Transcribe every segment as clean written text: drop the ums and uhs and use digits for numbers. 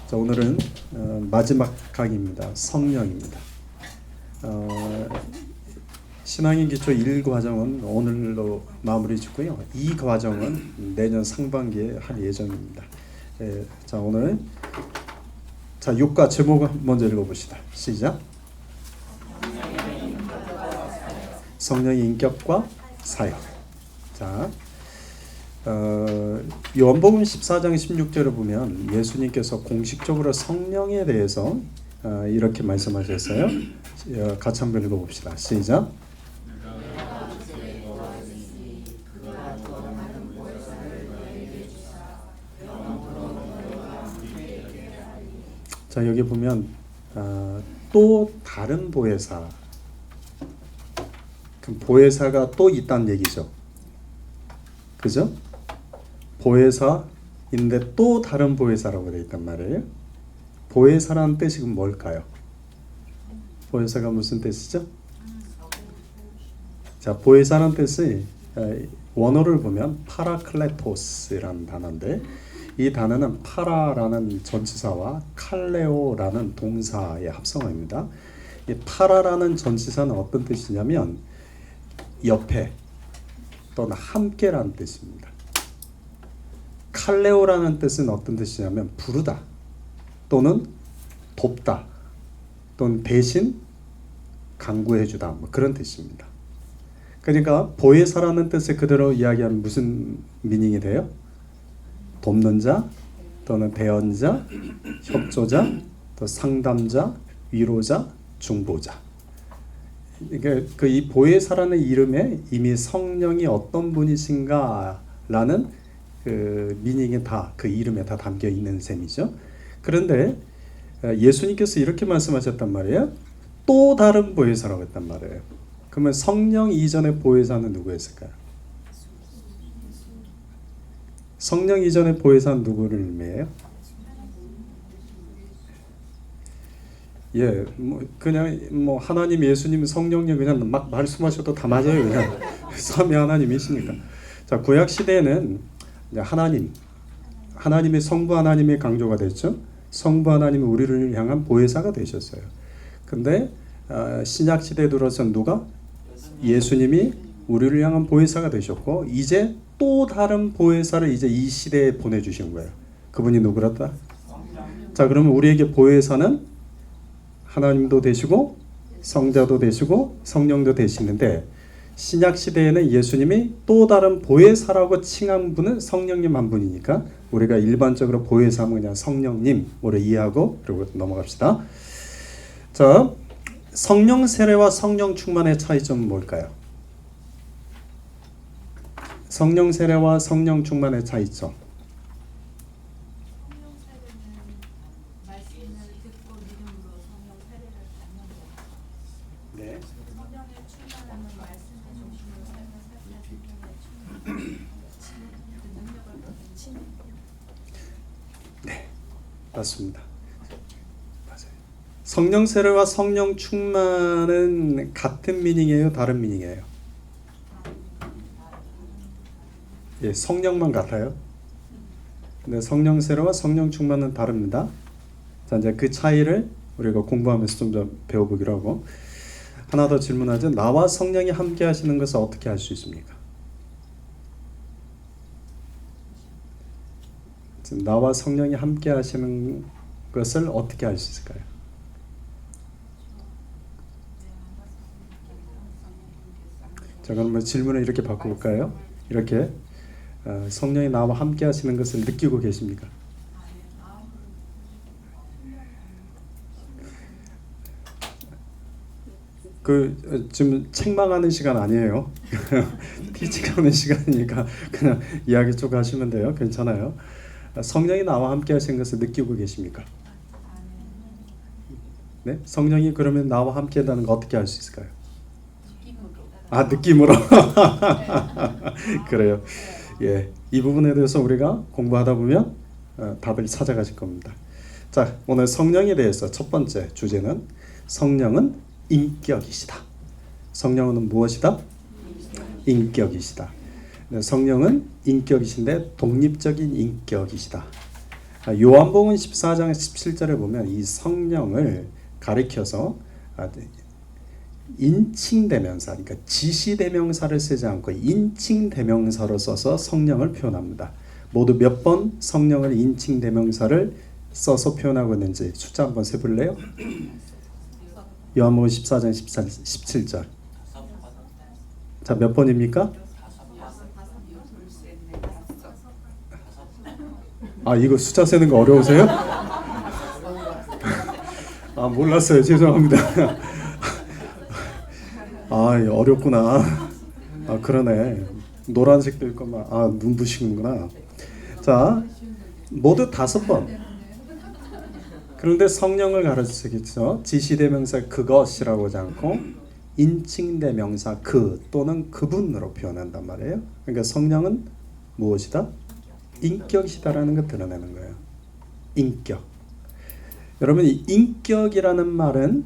자, 오늘은 마지막 강의입니다. 성령입니다. 신앙인 기초 1과정은 오늘로 마무리 짓고요. 2과정은 내년 상반기에 할 예정입니다. 자, 오늘 6과 제목 먼저 읽어봅시다. 시작. 성령의 인격과 사역. 자, 요한복음 14장 16절을 보면 예수님께서 공식적으로 성령에 대해서 이렇게 말씀하셨어요. 같이 한번 읽어봅시다. 시작. 자, 여기 보면 또 다른 보혜사, 그 보혜사가 또 있다는 얘기죠. 그죠? 보혜사인데 또 다른 보혜사라고 되어 있단 말이에요. 보혜사라는 뜻이 그럼 뭘까요? 보혜사가 무슨 뜻이죠? 자, 보혜사라는 뜻이 원어를 보면 파라클레토스라는 단어인데, 이 단어는 파라라는 전치사와 칼레오라는 동사의 합성어입니다. 이 파라라는 전치사는 어떤 뜻이냐면 옆에 또는 함께라는 뜻입니다. 칼레오라는 뜻은 어떤 뜻이냐면 부르다 또는 돕다 또는 대신 강구해주다, 뭐 그런 뜻입니다. 그러니까 보혜사라는 뜻을 그대로 이야기하면 무슨 미닝이 돼요? 돕는 자 또는 대언자, 협조자, 또 상담자, 위로자, 중보자. 그러니까 이 보혜사라는 이름에 이미 성령이 어떤 분이신가라는 그 미닝에 다, 그 이름에 다 담겨 있는 셈이죠. 그런데 예수님께서 이렇게 말씀하셨단 말이에요. 또 다른 보혜사라고 했단 말이에요. 그러면 성령 이전의 보혜사는 누구였을까요? 성령 이전의 보혜사는 누구를 의미해요? 예, 그냥 하나님, 예수님, 성령님 그냥 막 말씀하셔도 다 맞아요. 그냥 삼위 하나님이시니까. 자, 구약 시대에는 하나님의 성부 하나님의 강조가 됐죠. 성부 하나님이 우리를 향한 보혜사가 되셨어요. 근데 신약 시대에 들어서 누가? 예수님이 우리를 향한 보혜사가 되셨고, 이제 또 다른 보혜사를 이제 이 시대에 보내주신 거예요. 그분이 누구였다? 자, 그러면 우리에게 보혜사는 하나님도 되시고 성자도 되시고 성령도 되시는데, 신약 시대에는 예수님이 또 다른 보혜사라고 칭한 분은 성령님 한 분이니까 우리가 일반적으로 보혜사는 그냥 성령님으로 이해하고 그리고 넘어갑시다. 자, 성령 세례와 성령 충만의 차이점은 뭘까요? 성령 세례와 성령 충만의 차이점. 네. 네, 맞습니다. 맞아요. 성령 세례와 성령 충만은 같은 미닝이에요, 다른 미닝이에요? 예, 성령만 같아요. 근데 성령 세례와 성령 충만은 다릅니다. 자, 이제 그 차이를 우리가 공부하면서 좀 더 배워보기로 하고, 하나 더 질문하죠. 나와 성령이 함께 하시는 것을 어떻게 할 수 있습니까? 나와 성령이 함께 하시는 것을 어떻게 할 수 있을까요? 자, 그러면 질문을 이렇게 바꿔볼까요? 이렇게 성령이 나와 함께 하시는 것을 느끼고 계십니까? 지금 책망하는 시간 아니에요. 티칭하는 시간이니까 그냥 이야기 쭉 하시면 돼요. 괜찮아요. 성령이 나와 함께 하신 것을 느끼고 계십니까? 네? 성령이 그러면 나와 함께 한다는 거 어떻게 할 수 있을까요? 느낌으로. 그래요. 예, 이 부분에 대해서 우리가 공부하다 보면 답을 찾아가실 겁니다. 자, 오늘 성령에 대해서 첫 번째 주제는 성령은 인격이시다. 성령은 무엇이다? 인격이시다. 성령은 인격이신데 독립적인 인격이시다. 요한복음 14장 17절에 보면 이 성령을 가리켜서 인칭대명사, 그러니까 지시대명사를 쓰지 않고 인칭대명사로 써서 성령을 표현합니다. 모두 몇 번 성령을 인칭대명사를 써서 표현하고 있는지 숫자 한번 세볼래요? 요한복음 14장 17절. 자, 몇 번입니까? 이거 숫자 세는 거 어려우세요? 몰랐어요. 죄송합니다. 어렵구나. 그러네. 노란색도 있고만. 눈부시는구나. 자, 모두 5번. 그런데 성령을 가르치겠죠. 지시대명사 그것이라고 하지 않고 인칭대명사 그 또는 그분으로 표현한단 말이에요. 그러니까 성령은 무엇이다? 인격이시다라는 걸 드러내는 거예요. 인격. 여러분, 이 인격이라는 말은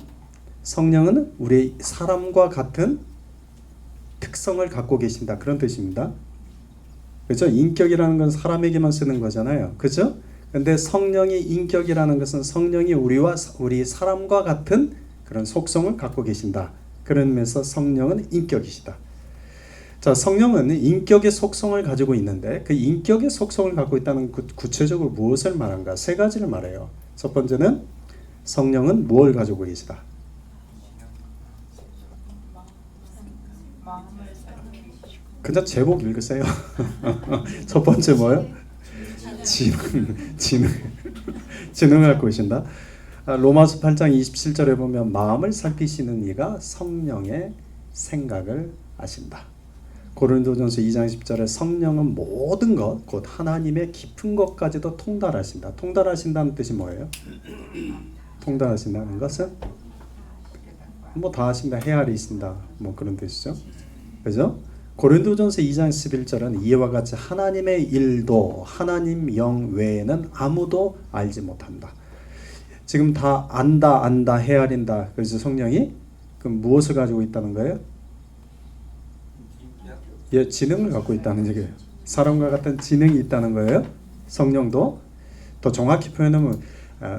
성령은 우리 사람과 같은 특성을 갖고 계신다, 그런 뜻입니다. 그렇죠? 인격이라는 건 사람에게만 쓰는 거잖아요. 그렇죠? 근데 성령이 인격이라는 것은 성령이 우리 사람과 같은 그런 속성을 갖고 계신다. 그런 면에서 성령은 인격이시다. 자, 성령은 인격의 속성을 가지고 있는데 그 인격의 속성을 갖고 있다는 구체적으로 무엇을 말한가? 3가지를 말해요. 첫 번째는 성령은 무엇을 가지고 계시다? 그냥 제목 읽으세요. 첫 번째 뭐예요? 지능을 갖고 계신다. 로마서 8장 27절에 보면 마음을 살피시는 이가 성령의 생각을 아신다. 고린도전서 2장 10절에 성령은 모든 것, 곧 하나님의 깊은 것까지도 통달하신다. 통달하신다는 뜻이 뭐예요? 통달하신다는 것은 다 하신다, 헤아리신다, 그런 뜻이죠. 그죠? 고린도전서 2장 11절은 이와 같이 하나님의 일도 하나님 영 외에는 아무도 알지 못한다. 지금 다 안다, 헤아린다. 그래서 성령이 그럼 무엇을 가지고 있다는 거예요? 지능을 갖고 있다는 얘기예요. 사람과 같은 지능이 있다는 거예요. 성령도 더 정확히 표현하면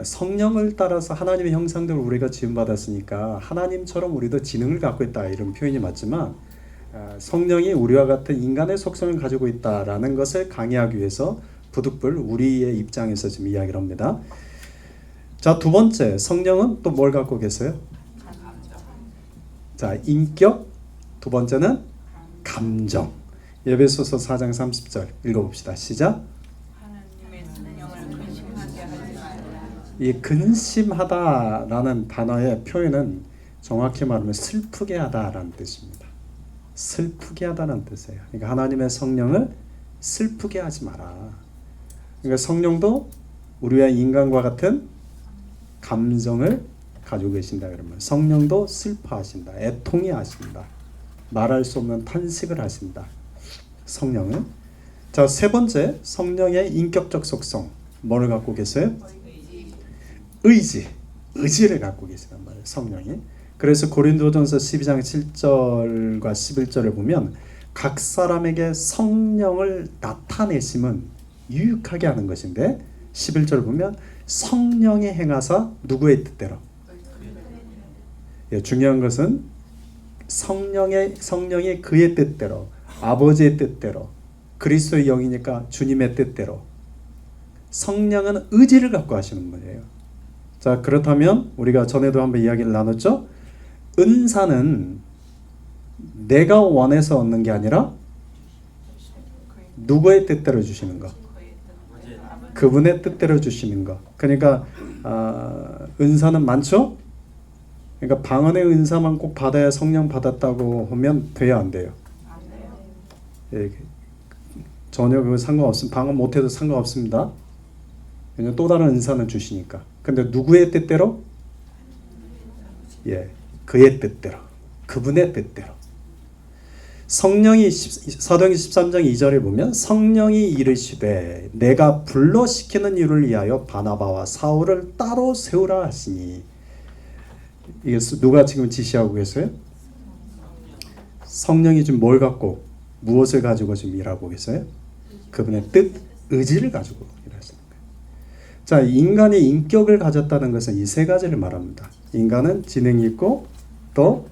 성령을 따라서 하나님의 형상대로 우리가 지음받았으니까 하나님처럼 우리도 지능을 갖고 있다, 이런 표현이 맞지만 성령이 우리와 같은 인간의 속성을 가지고 있다라는 것을 강의하기 위해서 부득불 우리의 입장에서 지금 이야기를 합니다. 자, 2번째, 성령은 또 뭘 갖고 계세요? 자, 인격. 2번째는 감정. 에베소서 4장 30절 읽어봅시다. 시작. 이 근심하다라는 단어의 표현은 정확히 말하면 슬프게 하다라는 뜻입니다. 슬프게 하다는 뜻이에요. 그러니까 하나님의 성령을 슬프게 하지 마라. 그러니까 성령도 우리와 인간과 같은 감정을 가지고 계신다. 그러면 성령도 슬퍼하신다, 애통해 하신다, 말할 수 없는 탄식을 하신다. 성령은. 자, 3번째, 성령의 인격적 속성 뭐를 갖고 계세요? 의지를 갖고 계시단 말이에요, 성령이. 그래서 고린도전서 12장 7절과 11절을 보면 각 사람에게 성령을 나타내심은 유익하게 하는 것인데 11절 보면 성령이 행하사 누구의 뜻대로? 중요한 것은 성령이 그의 뜻대로, 아버지의 뜻대로, 그리스도의 영이니까 주님의 뜻대로. 성령은 의지를 갖고 하시는 분이에요. 자, 그렇다면 우리가 전에도 한번 이야기를 나눴죠. 은사는 내가 원해서 얻는 게 아니라 누구의 뜻대로 주시는 거? 그분의 뜻대로 주시는 거. 그러니까 은사는 많죠? 그러니까 방언의 은사만 꼭 받아야 성령 받았다고 하면 돼야 안 돼요? 예, 전혀 그거 상관없습니다. 방언 못해도 상관없습니다. 왜냐면 또 다른 은사는 주시니까. 근데 누구의 뜻대로? 그의 뜻대로, 그분의 뜻대로. 성령이 사도행전 13장 2절에 보면 성령이 이르시되 내가 불러시키는 일을 위하여 바나바와 사울을 따로 세우라 하시니. 이게 누가 지금 지시하고 계세요? 성령이 지금 뭘 갖고, 무엇을 가지고 지금 일하고 계세요? 그분의 뜻, 의지를 가지고 일하시는 거예요. 자, 인간이 인격을 가졌다는 것은 이 세 가지를 말합니다. 인간은 지능이 있고 또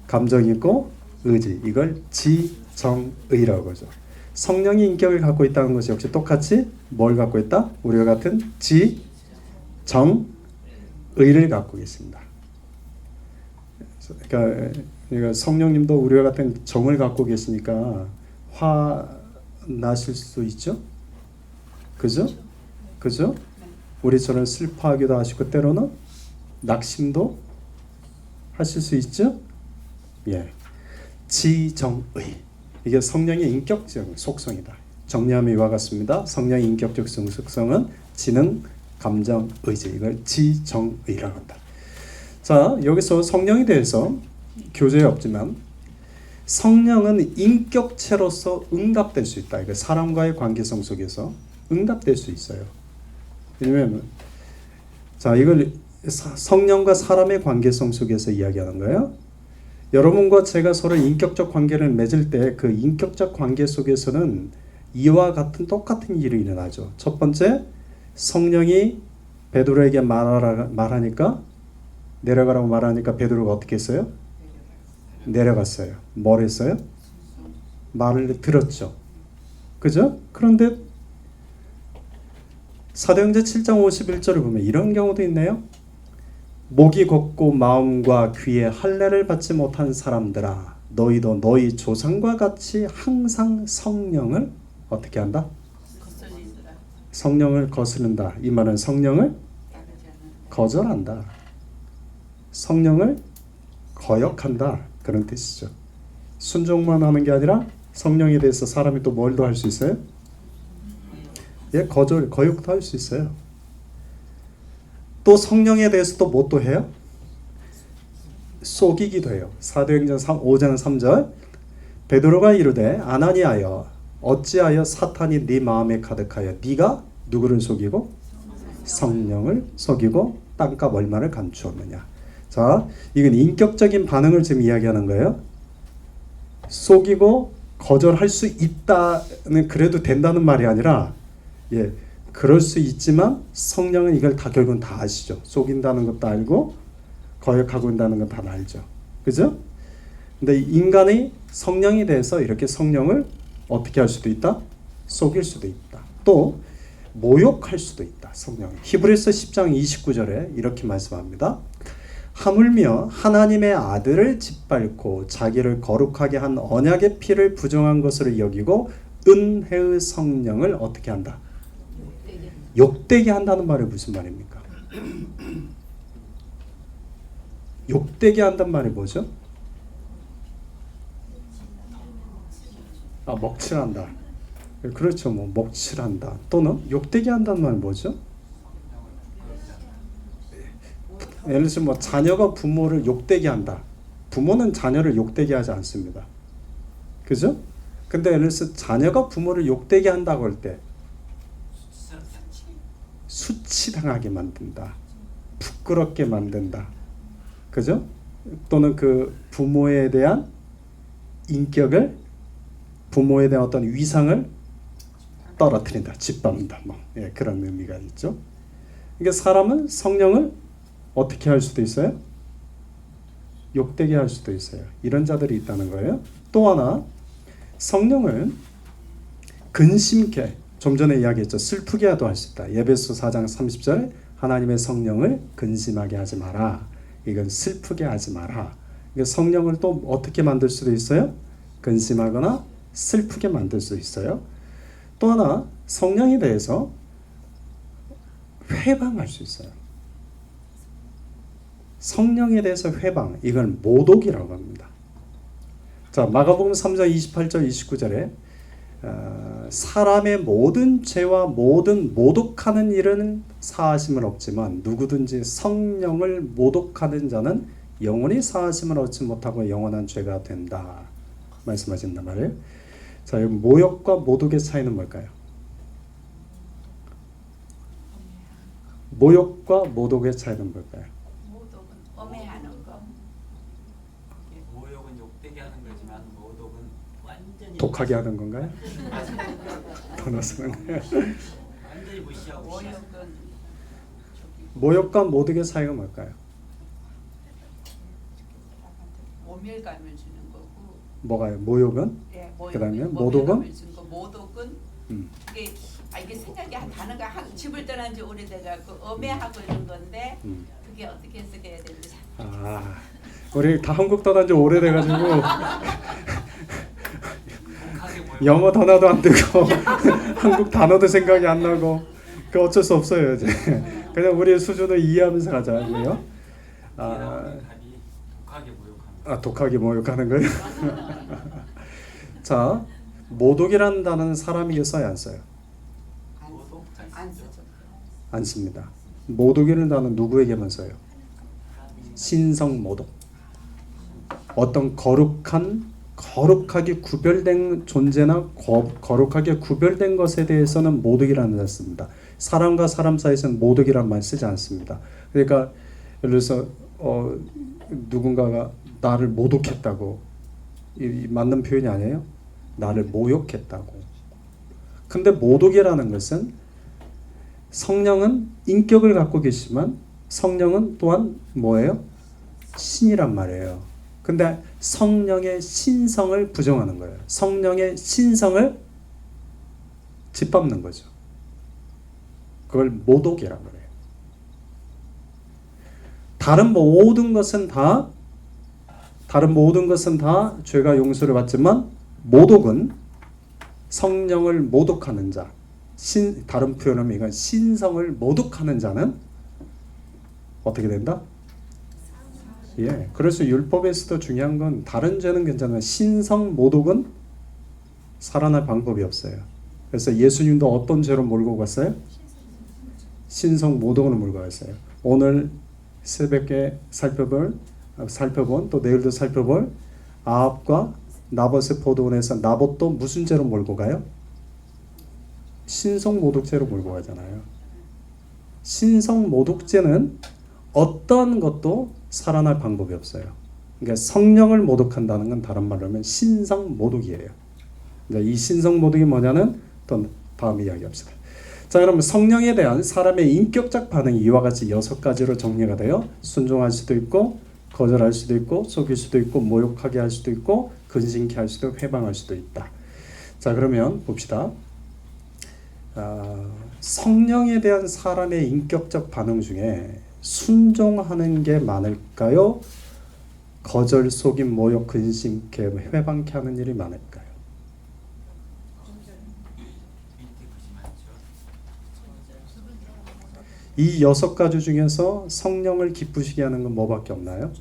감정이 있고 의지. 이걸 지정의라고 하죠. 성령이 인격을 갖고 있다는 것이 역시 똑같이 뭘 갖고 있다? 우리와 같은 지정의를 갖고 계십니다. 그러니까 성령님도 우리와 같은 정을 갖고 계시니까 화 나실 수 있죠? 그죠? 그죠? 우리처럼 슬퍼하기도 하시고 때로는 낙심도 하실 수 있죠? 예. 지정의. 이게 성령의 인격적 속성이다. 정리하면 이와 같습니다. 성령의 인격적 속성은 지능, 감정, 의지. 이걸 지정의라고 한다. 자, 여기서 성령에 대해서 교재에 없지만 성령은 인격체로서 응답될 수 있다. 이거 사람과의 관계성 속에서 응답될 수 있어요. 왜냐면 자, 이걸 성령과 사람의 관계성 속에서 이야기하는 거예요. 여러분과 제가 서로 인격적 관계를 맺을 때 그 인격적 관계 속에서는 이와 같은 똑같은 일이 일어나죠. 첫 번째, 성령이 베드로에게 말하니까 내려가라고 말하니까 베드로가 어떻게 했어요? 내려갔어요. 뭘 했어요? 말을 들었죠. 그죠? 그런데 사도행전 7장 51절을 보면 이런 경우도 있네요. 목이 걷고 마음과 귀에 할례를 받지 못한 사람들아, 너희도 너희 조상과 같이 항상 성령을 어떻게 한다? 성령을 거스른다. 이 말은 성령을 거절한다. 성령을 거역한다. 그런 뜻이죠. 순종만 하는 게 아니라 성령에 대해서 사람이 또 뭘 더 할 수 있어요? 예, 거역도 할 수 있어요. 또 성령에 대해서 또 뭐 또 해요? 속이기도 해요. 사도행전 5장 3절 베드로가 이르되 아나니아여 어찌하여 사탄이 네 마음에 가득하여 네가 누구를 속이고 성령을 속이고 땅값 얼마를 감추었느냐. 자, 이건 인격적인 반응을 지금 이야기하는 거예요. 속이고 거절할 수 있다는 그래도 된다는 말이 아니라 예, 그럴 수 있지만 성령은 이걸 다 결국은 다 아시죠. 속인다는 것도 알고 거역하고 있다는 건 다 알죠. 그죠? 근데 인간이 성령에 대해서 이렇게 성령을 어떻게 할 수도 있다? 속일 수도 있다. 또 모욕할 수도 있다. 성령. 히브리서 10장 29절에 이렇게 말씀합니다. 하물며 하나님의 아들을 짓밟고 자기를 거룩하게 한 언약의 피를 부정한 것으로 여기고 은혜의 성령을 어떻게 한다? 욕되게 한다는 말이 무슨 말입니까? 욕되게 한단 말이 뭐죠? 아, 먹칠한다. 그렇죠. 뭐 먹칠한다. 또는 욕되게 한다는 말은 뭐죠? 예를 들어서 뭐 자녀가 부모를 욕되게 한다. 부모는 자녀를 욕되게 하지 않습니다. 그죠? 근데 예를 들어서 자녀가 부모를 욕되게 한다고 할 때 수치당하게 만든다. 부끄럽게 만든다. 그죠? 또는 그 부모에 대한 인격을, 부모에 대한 어떤 위상을 떨어뜨린다. 짓밟는다. 뭐 예, 그런 의미가 있죠. 그러니까 사람은 성령을 어떻게 할 수도 있어요? 욕되게 할 수도 있어요. 이런 자들이 있다는 거예요. 또 하나, 성령을 근심케, 좀 전에 이야기했죠. 슬프게 하도 할 수 있다. 에베소 4장 30절 하나님의 성령을 근심하게 하지 마라. 이건 슬프게 하지 마라. 그러니까 성령을 또 어떻게 만들 수도 있어요? 근심하거나 슬프게 만들 수 있어요. 또 하나, 성령에 대해서 회방할 수 있어요. 성령에 대해서 회방, 이걸 모독이라고 합니다. 자, 마가복음 3장 28절 29절에 사람의 모든 죄와 모든 모독하는 일은 사하심을 얻지만 누구든지 성령을 모독하는 자는 영원히 사하심을 얻지 못하고 영원한 죄가 된다 말씀하신단 말이에요. 자, 여기 모욕과 모독의 차이는 뭘까요? 모욕과 모독의 차이는 뭘까요? 모독은 엄해하는 거. 모욕은 욕되게 하는 거지만 모독은 완전히 독하게 하는 건가요? 더 나서는 거예요? 완전히 무시하고 모욕은 모욕과 모독의 사이가 뭘까요? 모멸감을 주는 거고. 뭐가요? 모욕은? 예, 그다음에 모독은? 모멸감을 주는 거. 모독은 음. 이게 생각이 단어가 집을 떠난 지 오래돼갖고 엄해하고 이런 건데 그게 어떻게 해석해야 되는지. 아, 우리 다 한국 떠난 지 오래돼가지고 독하게 모여. 영어 단어도 안 되고 한국 단어도 생각이 안 나고 그 어쩔 수 없어요 이제. 그냥 우리 수준을 이해하면서 가자고요. 나오는 답이 독하게 모욕합니다. 독하게 모욕하는 거예요. 자, 모독이라는 단어는 사람에게 써야 안 써요? 모독 잘 안 쓰죠. 쓰죠. 안 씁니다. 모독이라는 단어는 누구에게만 써요? 신성 모독. 어떤 거룩하게 구별된 존재나 거룩하게 구별된 것에 대해서는 모독이라는 단어를 씁니다. 사람과 사람 사이에서는 모독이라는 말 쓰지 않습니다. 그러니까 예를 들어서 누군가가 나를 모독했다고, 이 맞는 표현이 아니에요? 나를 모욕했다고. 근데 모독이라는 것은 성령은 인격을 갖고 계시지만 성령은 또한 뭐예요? 신이란 말이에요. 근데 성령의 신성을 부정하는 거예요. 성령의 신성을 짓밟는 거죠. 그걸 모독이라고 그래요. 다른 모든 것은 다 죄가 용서를 받지만 모독은 성령을 모독하는 자, 다른 표현하면 이건 신성을 모독하는 자는 어떻게 된다? 예, 그래서 율법에서도 중요한 건 다른 죄는 괜찮아요. 신성 모독은 살아날 방법이 없어요. 그래서 예수님도 어떤 죄로 몰고 갔어요? 신성 모독으로 몰고 갔어요. 오늘 새벽에 살펴본 또 내일도 살펴볼 아합과 나봇의 포도원에서 나봇도 무슨 죄로 몰고 가요? 신성 모독죄로 몰고 가잖아요. 신성 모독죄는 어떤 것도 살아날 방법이 없어요. 그러니까 성령을 모독한다는 건 다른 말로 하면 신성 모독이에요. 이 신성 모독이 뭐냐는 또 다음 이야기합시다. 자, 그러면 성령에 대한 사람의 인격적 반응이 이와 같이 6가지로 정리가 돼요. 순종할 수도 있고, 거절할 수도 있고, 속일 수도 있고, 모욕하게 할 수도 있고, 근심케 할 수도 있고, 회방할 수도 있다. 자, 그러면 봅시다. 성령에 대한 사람의 인격적 반응 중에 순종하는 게 많을까요? 거절, 속임, 모욕, 근심케, 회방케 하는 일이 많을까요? 밑에 것이 많죠. 이 6가지 중에서 성령을 기쁘시게 하는 건 뭐밖에 없나요?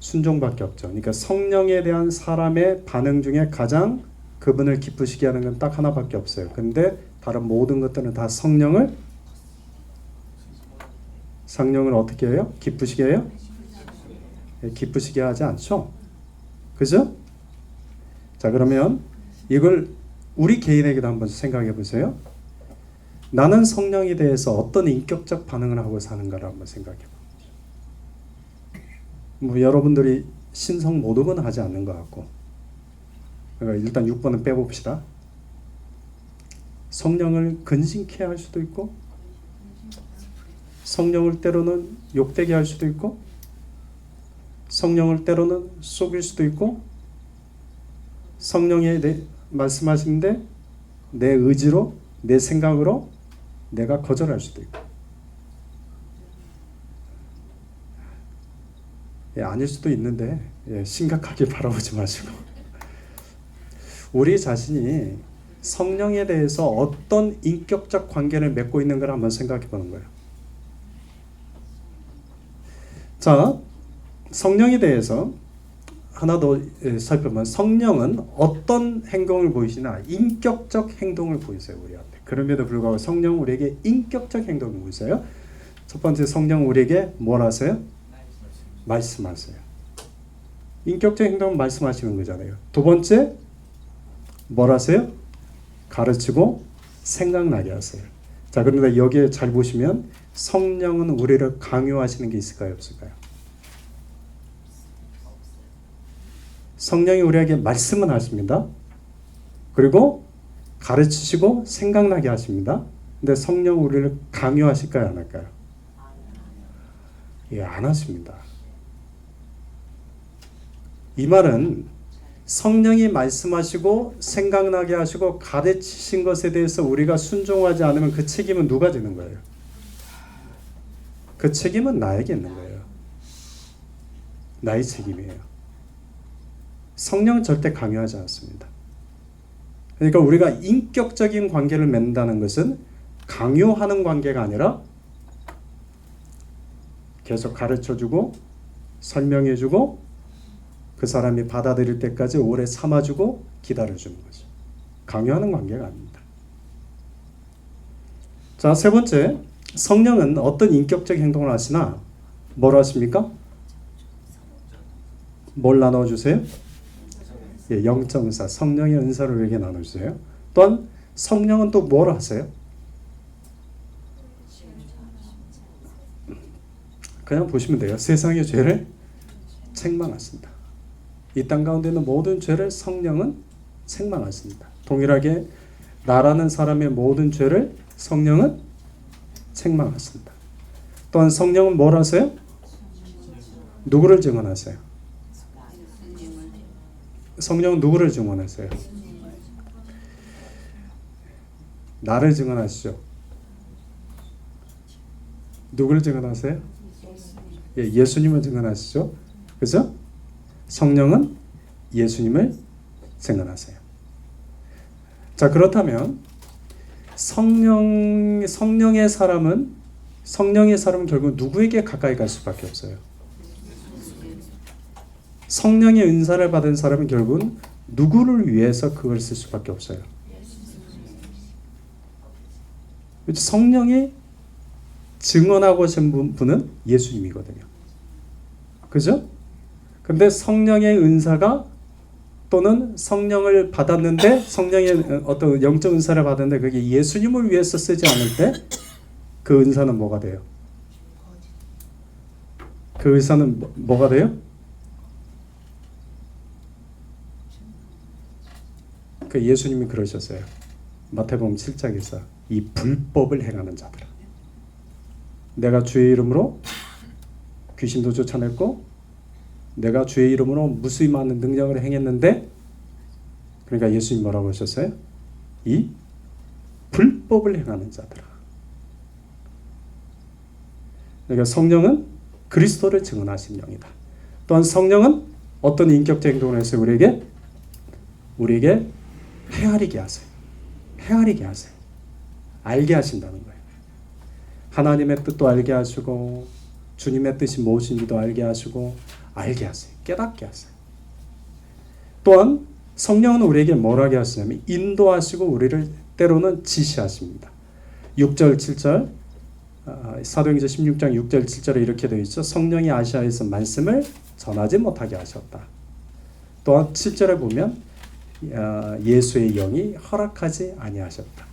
순종밖에 없죠. 그러니까 성령에 대한 사람의 반응 중에 가장 그분을 기쁘시게 하는 건 딱 하나밖에 없어요. 근데 다른 모든 것들은 다 성령을 어떻게 해요? 기쁘시게 해요? 기쁘시게 하지 않죠? 그죠? 자, 그러면 이걸 우리 개인에게도 한번 생각해 보세요. 나는 성령에 대해서 어떤 인격적 반응을 하고 사는가를 한번 생각해 봐. 여러분들이 신성 모독은 하지 않는 것 같고, 그러니까 일단 6번은 빼봅시다. 성령을 근심케 할 수도 있고, 성령을 때로는 욕되게 할 수도 있고, 성령을 때로는 속일 수도 있고, 성령이 말씀하시는데 내 의지로, 내 생각으로 내가 거절할 수도 있고, 아닐 수도 있는데 심각하게 바라보지 마시고 우리 자신이 성령에 대해서 어떤 인격적 관계를 맺고 있는 걸 한번 생각해 보는 거예요. 자, 성령에 대해서 하나 더 살펴보면 성령은 어떤 행동을 보이시나 인격적 행동을 보이세요, 우리한테. 그럼에도 불구하고 성령은 우리에게 인격적 행동을 보이세요. 첫 번째, 성령은 우리에게 뭘 하세요? 말씀하세요. 인격적 행동은 말씀하시는 거잖아요. 두 번째, 뭘 하세요? 가르치고 생각나게 하세요. 자, 그런데 여기에 잘 보시면 성령은 우리를 강요하시는 게 있을까요, 없을까요? 성령이 우리에게 말씀은 하십니다. 그리고 가르치시고 생각나게 하십니다. 근데 성령 우리를 강요하실까요, 안 할까요? 예, 안 하십니다. 이 말은 성령이 말씀하시고 생각나게 하시고 가르치신 것에 대해서 우리가 순종하지 않으면 그 책임은 누가 지는 거예요? 그 책임은 나에게 있는 거예요. 나의 책임이에요. 성령은 절대 강요하지 않습니다. 그러니까 우리가 인격적인 관계를 맺는다는 것은 강요하는 관계가 아니라 계속 가르쳐주고 설명해주고 그 사람이 받아들일 때까지 오래 참아주고 기다려주는 거죠. 강요하는 관계가 아닙니다. 자, 세 번째, 성령은 어떤 인격적 행동을 하시나 뭘 하십니까? 뭘 나눠주세요? 예, 영적 은사, 성령의 은사를 우리에게 나눠주세요. 또한 성령은 또 뭘 하세요? 그냥 보시면 돼요. 세상의 죄를 책망하신다. 이 땅 가운데 있는 모든 죄를 성령은 책망하십니다. 동일하게 나라는 사람의 모든 죄를 성령은 책망하신다. 또한 성령은 뭘 하세요? 누구를 증언하세요? 성령은 누구를 증언하세요? 나를 증언하시죠. 누구를 증언하세요? 예, 예수님을 증언하시죠. 그죠? 성령은 예수님을 증언하세요. 자, 그렇다면 성령의 사람은 결국 누구에게 가까이 갈 수밖에 없어요. 성령의 은사를 받은 사람은 결국은 누구를 위해서 그걸 쓸 수밖에 없어요. 성령이 증언하고 하신 분은 예수님이거든요. 그죠? 근데 성령의 은사가 또는 성령을 받았는데 성령의 어떤 영적 은사를 받았는데 그게 예수님을 위해서 쓰지 않을 때 그 은사는 뭐가 돼요? 그 은사는 뭐가 돼요? 그 예수님이 그러셨어요. 마태복음 7장에서 이 불법을 행하는 자들아, 내가 주의 이름으로 귀신도 쫓아냈고 내가 주의 이름으로 무수히 많은 능력을 행했는데, 그러니까 예수님 뭐라고 하셨어요? 이 불법을 행하는 자들아. 그러니까 성령은 그리스도를 증언하신 영이다. 또한 성령은 어떤 인격적 행동을 해서 우리에게 헤아리게 하세요. 헤아리게 하세요. 알게 하신다는 거예요. 하나님의 뜻도 알게 하시고 주님의 뜻이 무엇인지도 알게 하시고 알게 하세요. 깨닫게 하세요. 또한 성령은 우리에게 뭘 하게 하시냐면 인도하시고 우리를 때로는 지시하십니다. 6절 7절 사도행전 16장 6절 7절에 이렇게 되어 있죠. 성령이 아시아에서 말씀을 전하지 못하게 하셨다. 또한 7절에 보면 예수의 영이 허락하지 아니하셨다.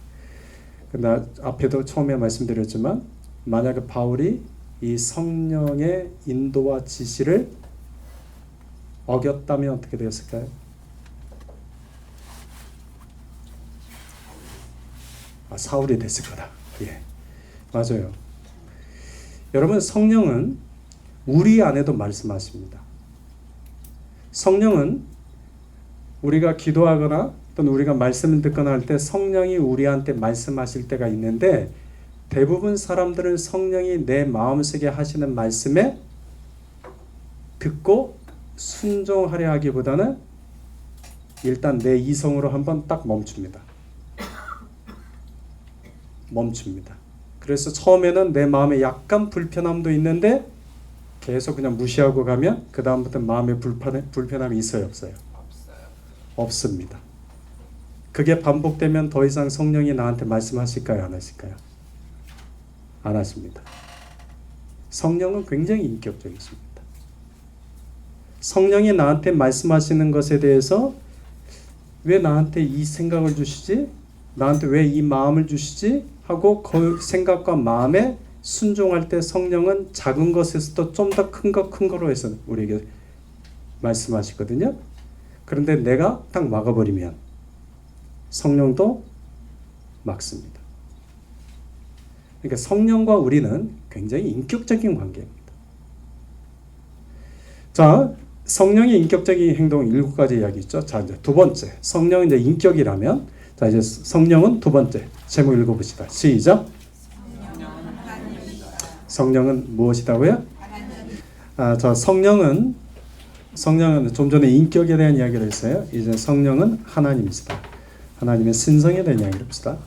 나 앞에도 처음에 말씀드렸지만 만약에 바울이 이 성령의 인도와 지시를 어겼다면 어떻게 되었을까요? 사울이 됐을 거다. 예, 맞아요. 여러분, 성령은 우리 안에도 말씀하십니다. 성령은 우리가 기도하거나 또는 우리가 말씀을 듣거나 할 때 성령이 우리한테 말씀하실 때가 있는데, 대부분 사람들은 성령이 내 마음속에 하시는 말씀에 듣고 순종하려 하기보다는 일단 내 이성으로 한번 딱 멈춥니다. 그래서 처음에는 내 마음에 약간 불편함도 있는데 계속 그냥 무시하고 가면 그 다음부터 마음에 불편함이 있어요, 없어요? 없습니다. 그게 반복되면 더 이상 성령이 나한테 말씀하실까요, 안 하실까요? 안 하십니다. 성령은 굉장히 인격적이십니다. 성령이 나한테 말씀하시는 것에 대해서 왜 나한테 이 생각을 주시지? 나한테 왜 이 마음을 주시지? 하고 그 생각과 마음에 순종할 때 성령은 작은 것에서도 좀 더 큰 거로 해서 우리에게 말씀하시거든요. 그런데 내가 딱 막아버리면 성령도 막습니다. 그러니까 성령과 우리는 굉장히 인격적인 관계입니다. 자, 성령의 인격적인 행동 7가지 이야기 있죠. 자, 이제 두 번째. 성령은 이제 인격이라면, 자, 이제 성령은 두 번째. 제목 읽어봅시다. 시작. 성령은 무엇이다고요? 자, 성령은 좀 전에 인격에 대한 이야기를 했어요. 이제 성령은 하나님이시다. 하나님의 신성에 대한 이야기를 합시다.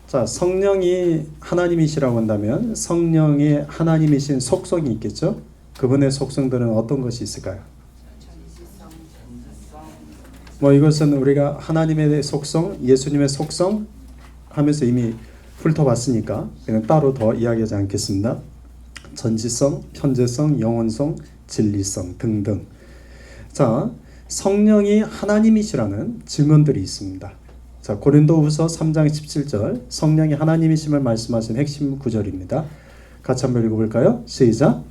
자, 성령이 하나님이시라고 한다면 성령의 하나님이신 속성이 있겠죠? 그분의 속성들은 어떤 것이 있을까요? 뭐 이것은 우리가 하나님의 속성, 예수님의 속성 하면서 이미 훑어봤으니까 그냥 따로 더 이야기하지 않겠습니다. 전지성, 현재성, 영원성, 진리성 등등. 자, 성령이 하나님이시라는 증언들이 있습니다. 자, 고린도후서 3장 17절 성령이 하나님이심을 말씀하신 핵심 구절입니다. 같이 한번 읽어볼까요? 시작.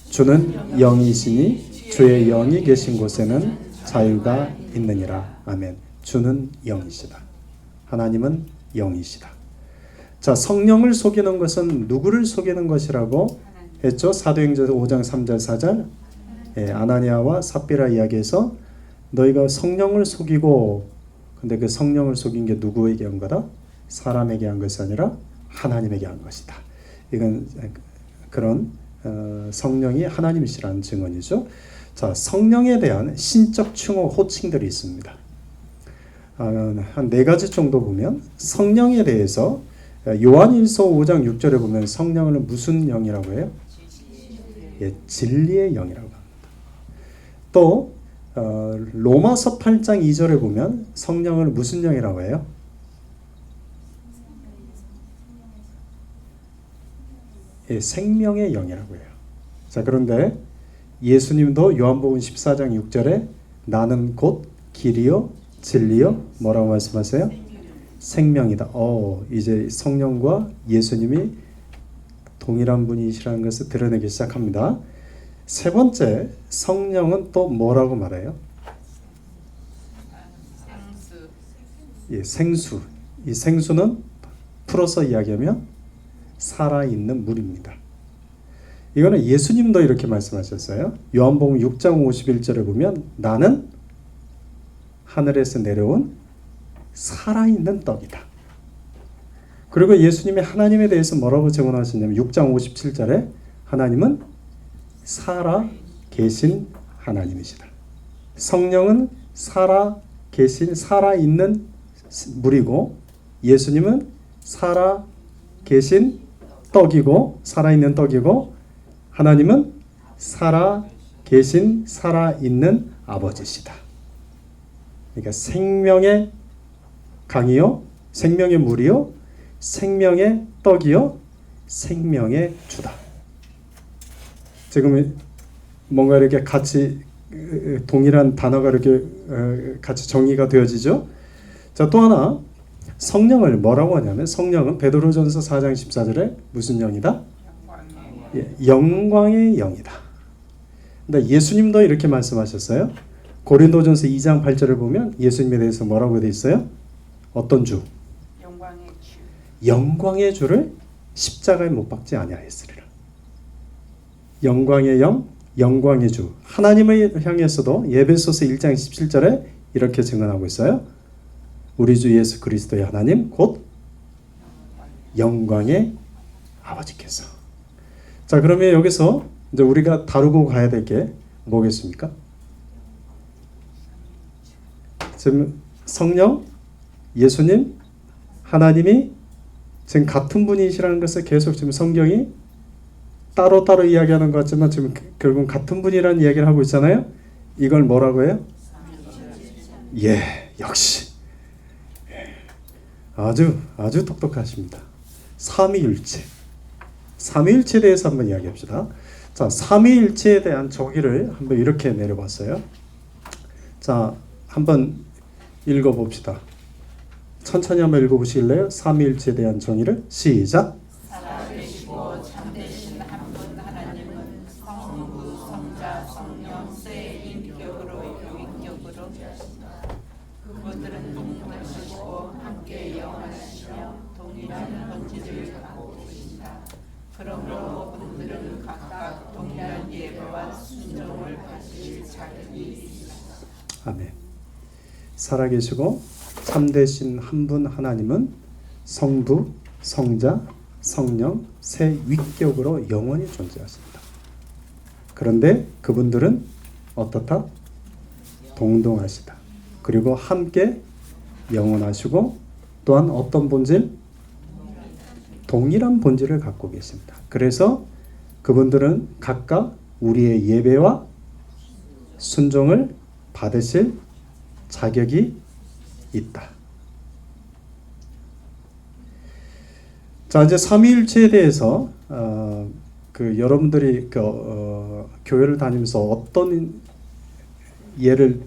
주는 영이시니 주의 영이 계신 곳에는 자유가 있느니라. 아멘. 주는 영이시다. 하나님은 영이시다. 자, 성령을 속이는 것은 누구를 속이는 것이라고 했죠? 사도행전 5장 3절 4절 아나니아와 삽비라 이야기에서 너희가 성령을 속이고, 근데 그 성령을 속인 게 누구에게 한 거다? 사람에게 한 것이 아니라 하나님에게 한 것이다. 이건 그런 성령이 하나님이시라는 증언이죠. 자, 성령에 대한 신적 칭호 호칭들이 있습니다. 한 4가지 정도 보면 성령에 대해서 요한일서 5장 6절에 보면 성령을 무슨 영이라고 해요? 예, 진리의 영이라고 합니다. 또 로마서 8장 2절에 보면 성령을 무슨 영이라고 해요? 예, 생명의 영이라고 해요. 자, 그런데 예수님도 요한복음 14장 6절에 나는 곧 길이요 진리요 뭐라고 말씀하세요? 생명이다. 이제 성령과 예수님이 동일한 분이시라는 것을 드러내기 시작합니다. 세 번째, 성령은 또 뭐라고 말해요? 예, 생수. 이 생수는 풀어서 이야기하면 살아있는 물입니다. 이거는 예수님도 이렇게 말씀하셨어요. 요한복음 6장 51절에 보면 나는 하늘에서 내려온 살아있는 떡이다. 그리고 예수님이 하나님에 대해서 뭐라고 증언하시냐면 6장 57절에 하나님은 살아 계신 하나님이시다. 성령은 살아 계신 살아있는 물이고 예수님은 살아 계신 떡이고 살아있는 떡이고 하나님은 살아 계신 살아있는 아버지시다. 그러니까 생명의 강이요 생명의 물이요 생명의 떡이요 생명의 주다. 지금 뭔가 이렇게 같이 동일한 단어가 이렇게 같이 정의가 되어지죠. 자, 또 하나 성령을 뭐라고 하냐면 성령은 베드로전서 4장 14절에 무슨 영이다? 영광의 영이다. 근데 예수님도 이렇게 말씀하셨어요. 고린도전서 2장 8절을 보면 예수님에 대해서 뭐라고 되어 있어요? 어떤 주? 영광의 주. 영광의 주를 십자가에 못 박지 아니하였으리라. 영광의 영, 영광의 주. 하나님을 향해서도 에베소서 1장 17절에 이렇게 증언하고 있어요. 우리 주 예수 그리스도의 하나님 곧 영광의 아버지께서. 자, 그러면 여기서 이제 우리가 다루고 가야 될 게 뭐겠습니까? 지금 성령, 예수님, 하나님이 지금 같은 분이시라는 것을 계속 지금 성경이 따로따로 이야기하는 것 같지만 지금 결국 같은 분이라는 이야기를 하고 있잖아요. 이걸 뭐라고 해요? 예, 역시 아주 똑똑하십니다. 삼위일체. 삼위일체에 대해서 한번 이야기합시다. 자, 삼위일체에 대한 정의를 한번 이렇게 내려봤어요. 자, 한번 읽어봅시다. 천천히 한번 읽어보실래요? 삼위일체에 대한 정의를 시작. 살아계시고 참되신 한 분 하나님은 성부, 성자, 성령 세 인격으로 유인격으로 그분들은 동일하시고 함께 영원하시며 동일한 본질을 갖고 계신다. 그러므로 그분들은 각각 동일한 예배와 순종을 받으실 자격이 있습니다. 아멘. 살아계시고 참되신 한 분 하나님은 성부, 성자, 성령 세 위격으로 영원히 존재하십니다. 그런데 그분들은 어떻다? 동등하시다. 그리고 함께 영원하시고 또한 어떤 본질? 동일한 본질을 갖고 계십니다. 그래서 그분들은 각각 우리의 예배와 순종을 받으실 자격이 있다. 자, 이제 삼위일체에 대해서 여러분들이 교회를 다니면서 어떤 예를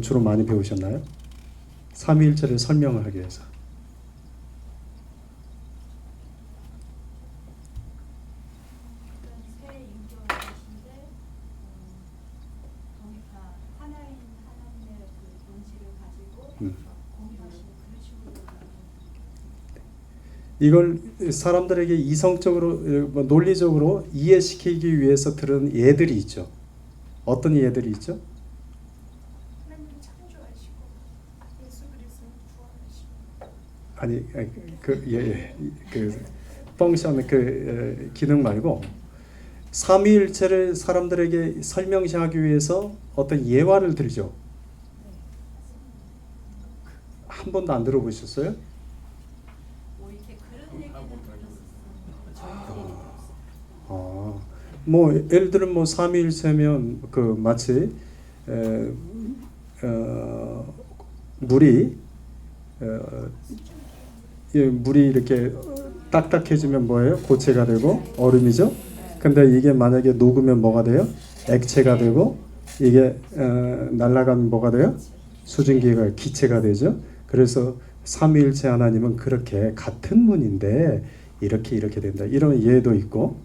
주로 많이 배우셨나요? 삼위일체를 설명을 하기 위해서. 새 인격이신데 하나님의 그 본질을 가지고 공유하시는 그런 식으로. 이걸 사람들에게 이성적으로 논리적으로 이해시키기 위해서 들은 예들이 있죠. 어떤 예들이 있죠? 하나님 창조하시고 예수 그리스도 구원하시고. 아니 그 펑션 기능 말고 삼위일체를 사람들에게 설명하기 위해서 어떤 예화를 들죠. 한 번도 안 들어보셨어요? 뭐 이렇게 그런 얘기는 뭐 예를 들면 뭐 삼위일체면 마치 물이 물이 이렇게 딱딱해지면 뭐예요? 고체가 되고 얼음이죠. 근데 이게 만약에 녹으면 뭐가 돼요? 액체가 되고 이게 날아가면 뭐가 돼요? 수증기가 기체가 되죠. 그래서 삼위일체 하나님은 그렇게 같은 분인데 이렇게 된다. 이런 예도 있고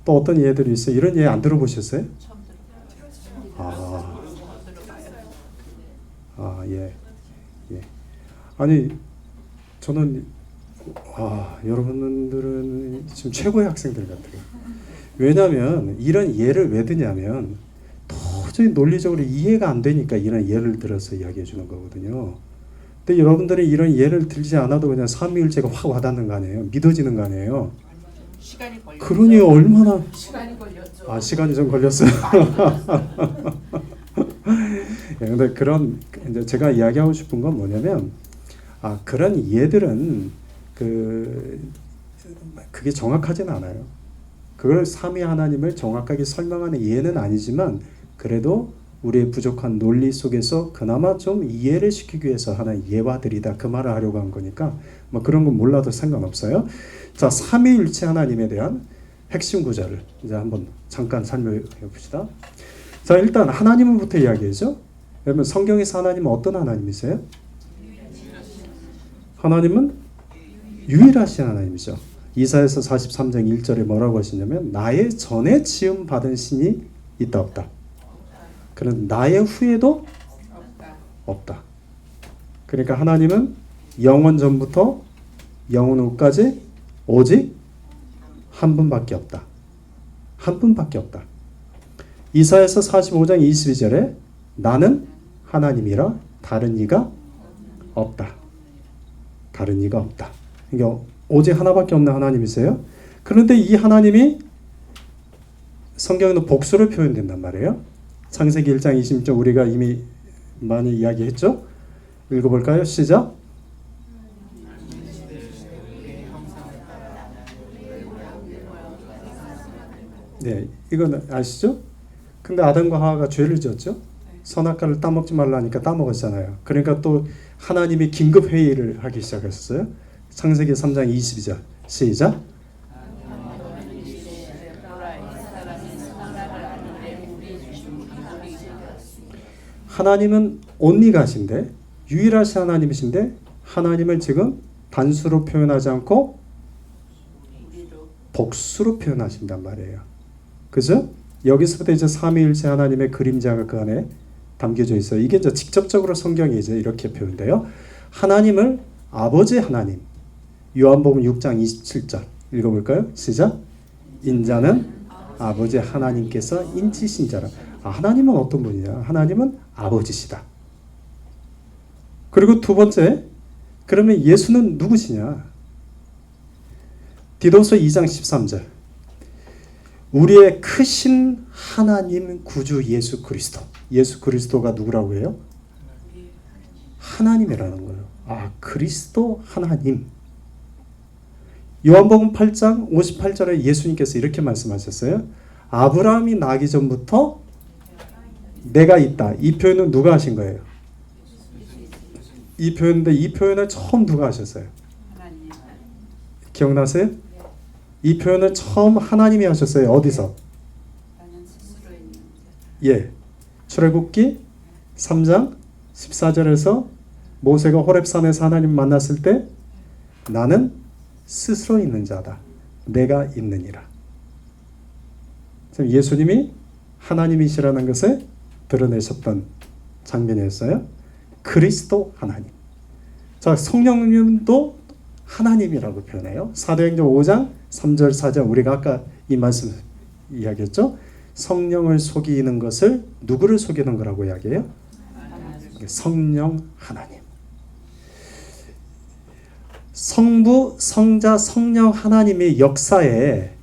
또 어떤 예들이 있어요? 이런 예 안 들어보셨어요? 처음 들어봐요. 예. 아니 저는 여러분들은 지금 최고의 학생들 같아요. 왜냐하면 이런 예를 왜 드냐면 도저히 논리적으로 이해가 안 되니까 이런 예를 들어서 이야기해 주는 거거든요. 근데 여러분들이 이런 예를 들지 않아도 그냥 삼위일체가 확 와닿는 거 아니에요? 믿어지는 거 아니에요? 시간이 걸렸죠. 그러니 얼마나 시간이 걸렸죠. 시간이 좀 걸렸어요. 근데 그런 이제 제가 이야기하고 싶은 건 뭐냐면 그런 예들은 그게 정확하지는 않아요. 그걸 삼위 하나님을 정확하게 설명하는 예는 아니지만 그래도 우리의 부족한 논리 속에서 그나마 좀 이해를 시키기 위해서 하나의 예화들이다 그 말을 하려고 한 거니까 뭐 그런 건 몰라도 상관없어요. 자, 삼위일체 하나님에 대한 핵심 구절을 이제 한번 잠깐 설명해 봅시다. 자, 일단 하나님부터 이야기하죠. 여러분 성경에서 하나님은 어떤 하나님이세요? 하나님은 유일하신 하나님이죠. 이사야서 43장 1절에 뭐라고 하시냐면 나의 전에 지음 받은 신이 있다 없다. 그런 나의 후에도 없다. 그러니까 하나님은 영원 전부터 영원 후까지 오직 한 분밖에 없다. 한 분밖에 없다. 이사야서 45장 22절에 나는 하나님이라 다른 이가 없다. 다른 이가 없다. 그러니까 오직 하나밖에 없는 하나님이세요. 그런데 이 하나님이 성경에는 복수로 표현된단 말이에요. 창세기 1장 20절 우리가 이미 많이 이야기했죠. 읽어볼까요? 시작. 네, 이건 아시죠? 근데 아담과 하와가 죄를 지었죠. 선악과를 따먹지 말라니까 따먹었잖아요. 그러니까 또 하나님이 긴급 회의를 하기 시작했어요. 창세기 3장 22절 시작. 하나님은 온리가신데 유일하신 하나님이신데 하나님을 지금 단수로 표현하지 않고 복수로 표현하신단 말이에요. 그죠? 여기서부터 이제 삼위일체 하나님의 그림자가 그 안에 담겨져 있어요. 이게 이제 직접적으로 성경에 이제 이렇게 표현돼요. 하나님을 아버지 하나님. 요한복음 6장 27절 읽어볼까요? 시작. 인자는 아버지 하나님께서 인치신 자라. 하나님은 어떤 분이냐? 하나님은 아버지시다. 그리고 두 번째, 그러면 예수는 누구시냐? 디도서 2장 13절. 우리의 크신 하나님 구주 예수 그리스도. 예수 그리스도가 누구라고 해요? 하나님이라는 거예요. 그리스도 하나님. 요한복음 8장 58절에 예수님께서 이렇게 말씀하셨어요. 아브라함이 나기 전부터 내가 있다. 이 표현은 누가 하신 거예요? 이 표현인데 이 표현을 처음 누가 하셨어요? 하나님. 기억나세요? 이 표현을 처음 하나님이 하셨어요. 어디서? 나는 스스로 있는 자. 예. 출애굽기 3장 14절에서 모세가 호렙산에서 하나님 만났을 때 나는 스스로 있는 자다. 내가 있느니라. 예수님이 하나님이시라는 것을 드러내셨던 장면이었어요. 그리스도 하나님. 자, 성령님도 하나님이라고 표현해요. 사도행전 5장 3절 4절 우리가 아까 이 말씀 이야기했죠. 성령을 속이는 것을 누구를 속이는 거라고 이야기해요? 성령 하나님. 성부, 성자, 성령 하나님의 역사에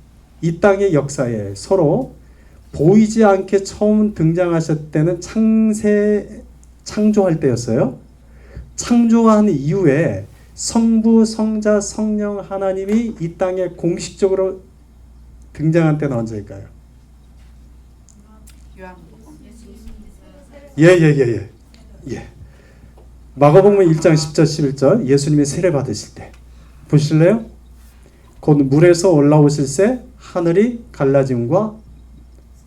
이 땅의 역사에 서로 보이지 않게 처음 등장하셨을 때는 창조할 때였어요. 창조한 이후에 성부, 성자, 성령 하나님이 이 땅에 공식적으로 등장한 때는 언제일까요? 요한복음. 예. 마가복음 1장 10절 11절 예수님이 세례 받으실 때 보실래요? 곧 물에서 올라오실새 하늘이 갈라짐과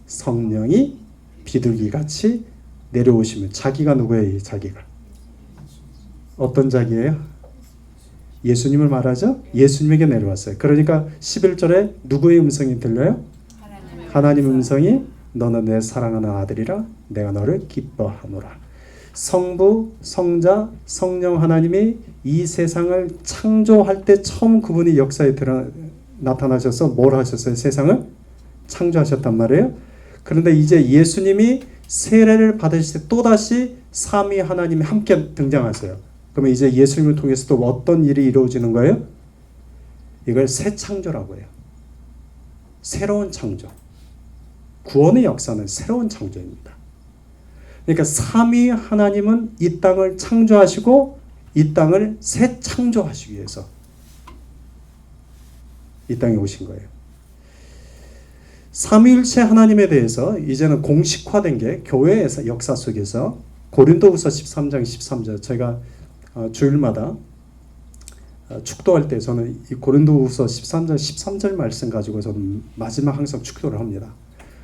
성령이 비둘기같이 내려오시면 자기가 누구예요? 자기가 어떤 자기예요? 예수님을 말하죠? 예수님에게 내려왔어요. 그러니까 11절에 누구의 음성이 들려요? 하나님의 음성이 너는 내 사랑하는 아들이라 내가 너를 기뻐하노라. 성부, 성자, 성령 하나님이 이 세상을 창조할 때 처음 그분이 역사에 나타나셔서 뭘 하셨어요? 세상을 창조하셨단 말이에요. 그런데 이제 예수님이 세례를 받으실 때 또다시 삼위 하나님이 함께 등장하세요. 그러면 이제 예수님을 통해서 또 어떤 일이 이루어지는 거예요? 이걸 새 창조라고 해요. 새로운 창조. 구원의 역사는 새로운 창조입니다. 그러니까 삼위 하나님은 이 땅을 창조하시고 이 땅을 새 창조하시기 위해서 이 땅에 오신 거예요. 삼위일체 하나님에 대해서 이제는 공식화된 게 교회에서 역사 속에서 고린도후서 13장 13절 제가 주일마다 축도할 때 저는 이 고린도후서 13장 13절 말씀 가지고 저는 마지막 항상 축도를 합니다.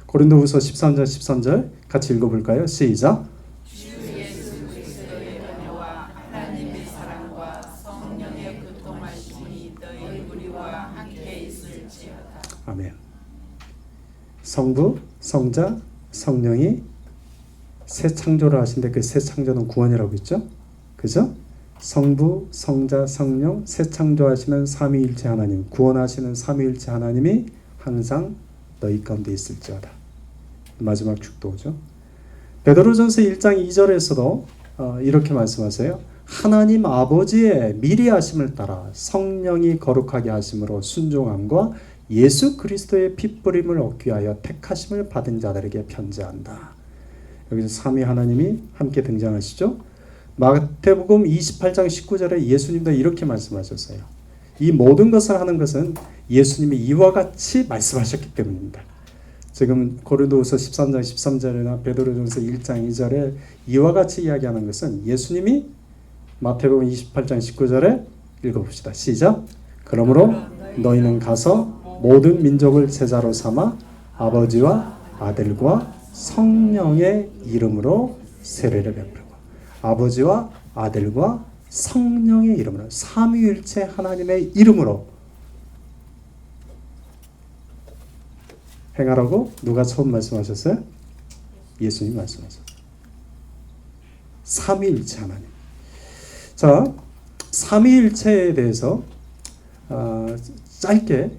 고린도후서 13장 13절 같이 읽어볼까요? 시작. 주 예수 그리스도의 은혜와 하나님의 사랑과 성령의 교통하심이 너희 우리와 함께 있을지어다. 아멘. 성부, 성자, 성령이 새 창조를 하신데 그 새 창조는 구원이라고 있죠? 그죠? 성부, 성자, 성령 새 창조하시는 삼위일체 하나님, 구원하시는 삼위일체 하나님이 항상 너희 가운데 있을지어다. 마지막 축도죠. 베드로전서 1장 2절에서도 이렇게 말씀하세요. 하나님 아버지의 미리 하심을 따라 성령이 거룩하게 하심으로 순종함과 예수 그리스도의 핏부림을 얻기 위하여 택하심을 받은 자들에게 편지한다. 여기서 삼위 하나님이 함께 등장하시죠. 마태복음 28장 19절에 예수님도 이렇게 말씀하셨어요. 이 모든 것을 하는 것은 예수님이 이와 같이 말씀하셨기 때문입니다. 지금 고린도후서 13장 13절이나 베드로전서 1장 2절에 이와 같이 이야기하는 것은 예수님이 마태복음 28장 19절에 읽어봅시다. 시작. 그러므로 너희는 가서 모든 민족을 제자로 삼아 아버지와 아들과 성령의 이름으로 세례를 베풀고 아버지와 아들과 성령의 이름으로 삼위일체 하나님의 이름으로 행하라고 누가 처음 말씀하셨어요? 예수님 말씀하셨어요. 삼위일체 하나님. 자, 삼위일체에 대해서 짧게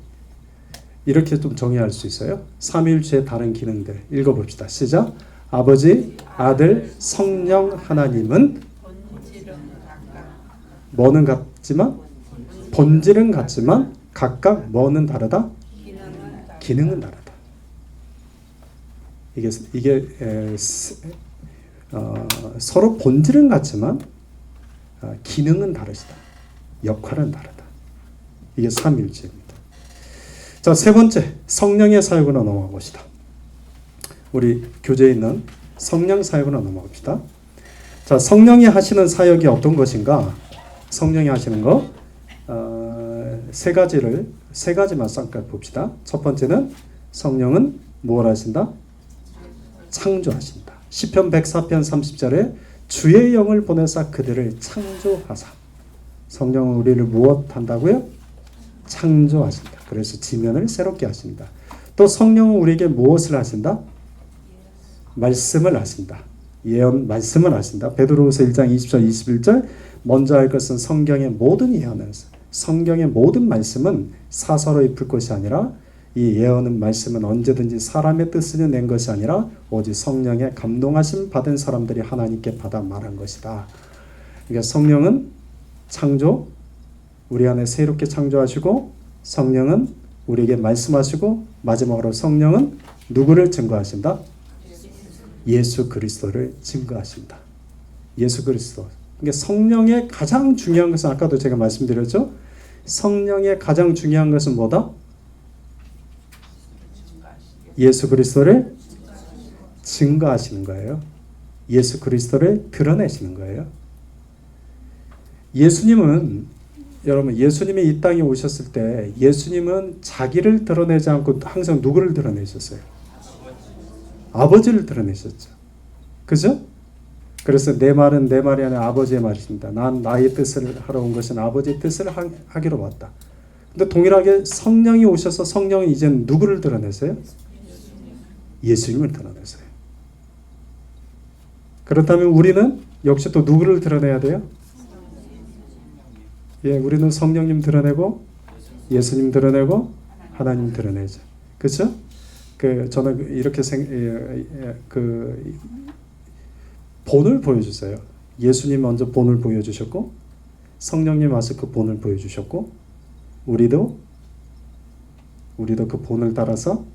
이렇게 좀 정의할 수 있어요. 삼위일체의 다른 기능들 읽어봅시다. 시작. 아버지, 아들, 성령 하나님은 본질은 각각 뭐는 같지만 본질은 같지만 각각 뭐는 다르다? 기능은 다르다. 이게 서로 본질은 같지만 기능은 다르시다. 역할은 다르다. 이게 삼위일체입니다. 자, 세 번째 성령의 사역으로 넘어가 봅시다. 우리 교재에 있는 성령 사역으로 넘어갑시다. 자, 성령이 하시는 사역이 어떤 것인가? 성령이 하시는 거 세 가지만 쌍깔 봅시다. 첫 번째는 성령은 뭘 하신다? 창조하신다. 시편 104편 30절에 주의 영을 보내사 그들을 창조하사. 성령은 우리를 무엇 한다고요? 창조하신다. 그래서 지면을 새롭게 하신다. 또 성령은 우리에게 무엇을 하신다? 말씀을 하신다. 예언 말씀을 하신다. 베드로후서 1장 20절 21절 먼저 할 것은 성경의 모든 예언은 성경의 모든 말씀은 사서로 읊을 것이 아니라 이 예언은 말씀은 언제든지 사람의 뜻을 낸 것이 아니라 오직 성령의 감동하심 받은 사람들이 하나님께 받아 말한 것이다. 그러니까 성령은 창조, 우리 안에 새롭게 창조하시고 성령은 우리에게 말씀하시고 마지막으로 성령은 누구를 증거하신다? 예수 그리스도를 증거하신다. 예수 그리스도. 그러니까 성령의 가장 중요한 것은 아까도 제가 말씀드렸죠. 성령의 가장 중요한 것은 뭐다? 예수 그리스도를 증거하시는 거예요. 예수 그리스도를 드러내시는 거예요. 예수님은 여러분 예수님이 이 땅에 오셨을 때 예수님은 자기를 드러내지 않고 항상 누구를 드러내셨어요? 아버지를 드러내셨죠. 그죠? 그래서 내 말은 내 말이 아니라 아버지의 말이십니다. 난 나의 뜻을 하러 온 것은 아버지의 뜻을 하기로 왔다. 근데 동일하게 성령이 오셔서 성령은 이제 누구를 드러내세요? 예수님을 드러내세요. 그렇다면 우리는 역시 또 누구를 드러내야 돼요? 예, 우리는 성령님 드러내고 예수님 드러내고 하나님 드러내죠. 그렇죠? 저는 이렇게 본을 보여주세요. 예수님 먼저 본을 보여주셨고 성령님 와서 그 본을 보여주셨고 우리도 그 본을 따라서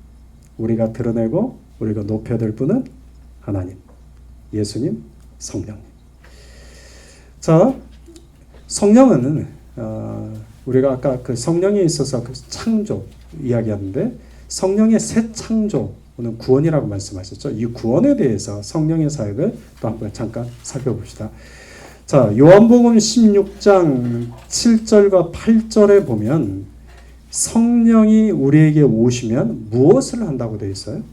우리가 드러내고 우리가 높여야 될 분은 하나님, 예수님, 성령님. 자, 성령은 우리가 아까 그 성령에 있어서 그 창조 이야기하는데 성령의 새 창조는 구원이라고 말씀하셨죠. 이 구원에 대해서 성령의 사역을 또 한번 잠깐 살펴봅시다. 자, 요한복음 16장 7절과 8절에 보면 성령이 우리에게 오시면 무엇을 한다고 되어 있어요?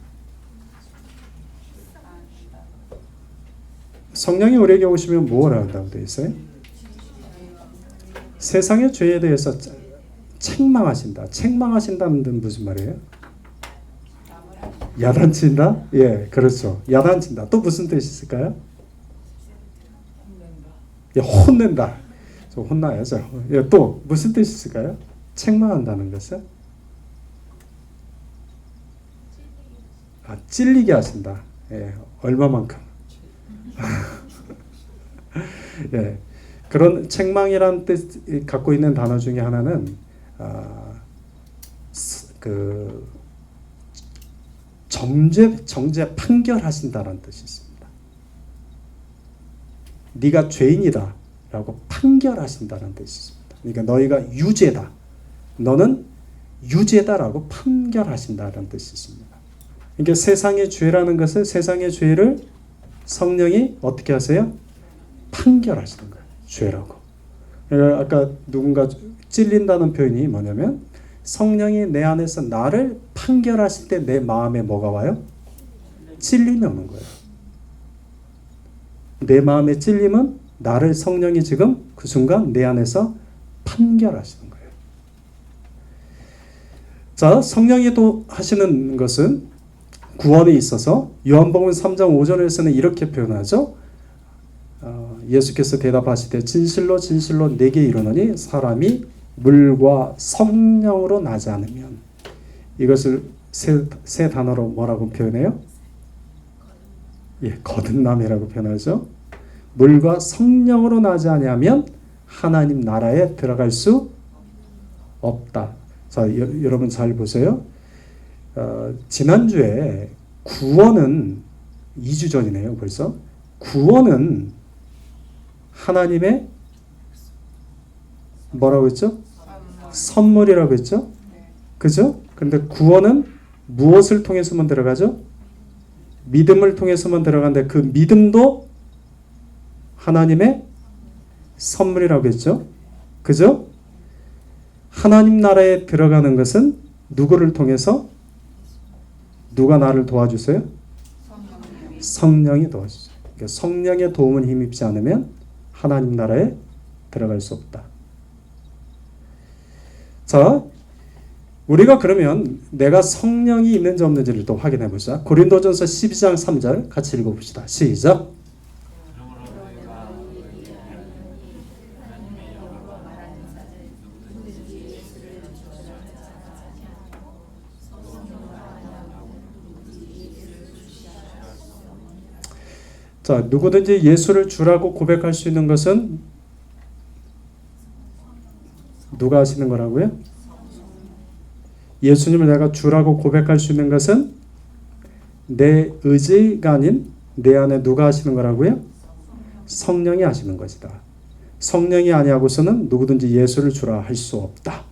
성령이 우리에게 오시면 무엇을 한다고 되어 있어요? 세상의 죄에 대해서 책망하신다. 책망하신다는 무슨 말이에요? 야단친다? 예, 그렇죠. 야단친다. 또 무슨 뜻이 있을까요? 예, 혼낸다. 좀 혼나야죠. 예, 또 무슨 뜻이 있을까요? 책망한다는 것은? 찔리게 하신다. 예, 얼마만큼? 예, 그런 책망이라는 뜻 갖고 있는 단어 중에 하나는 정죄 판결하신다는 뜻이 있습니다. 네가 죄인이다라고 판결하신다는 뜻이 있습니다. 그러니까 너희가 유죄다. 너는 유죄다라고 판결하신다는 뜻이 있습니다. 그러니까 세상의 죄라는 것은 세상의 죄를 성령이 어떻게 하세요? 판결하시는 거예요. 죄라고. 그러니까 아까 누군가 찔린다는 표현이 뭐냐면 성령이 내 안에서 나를 판결하실 때 내 마음에 뭐가 와요? 찔림이 오는 거예요. 내 마음에 찔림은 나를 성령이 지금 그 순간 내 안에서 판결하시는 거예요. 자, 성령이 또 하시는 것은 구원에 있어서 요한복음 3장 5절에서는 이렇게 표현하죠. 예수께서 대답하시되 진실로 진실로 내게 이르노니 사람이 물과 성령으로 나지 않으면 이것을 세 단어로 뭐라고 표현해요? 예, 거듭남이라고 표현하죠. 물과 성령으로 나지 아니하면 하나님 나라에 들어갈 수 없다. 자, 여러분 잘 보세요. 지난주에 구원은 2주 전이네요. 벌써 구원은 하나님의 뭐라고 했죠? 선물이라고 했죠? 그죠? 근데 구원은 무엇을 통해서만 들어가죠? 믿음을 통해서만 들어가는데 그 믿음도 하나님의 선물이라고 했죠? 그죠? 하나님 나라에 들어가는 것은 누구를 통해서? 누가 나를 도와주세요? 성령이 도와주세요. 그러니까 성령의 도움을 힘입지 않으면 하나님 나라에 들어갈 수 없다. 자, 우리가 그러면 내가 성령이 있는지 없는지를 또 확인해 보자. 고린도전서 12장 3절 같이 읽어봅시다. 시작. 자, 누구든지 예수를 주라고 고백할 수 있는 것은 누가 하시는 거라고요? 예수님을 내가 주라고 고백할 수 있는 것은 내 의지가 아닌 내 안에 누가 하시는 거라고요? 성령이 하시는 것이다. 성령이 아니하고서는 누구든지 예수를 주라 할 수 없다.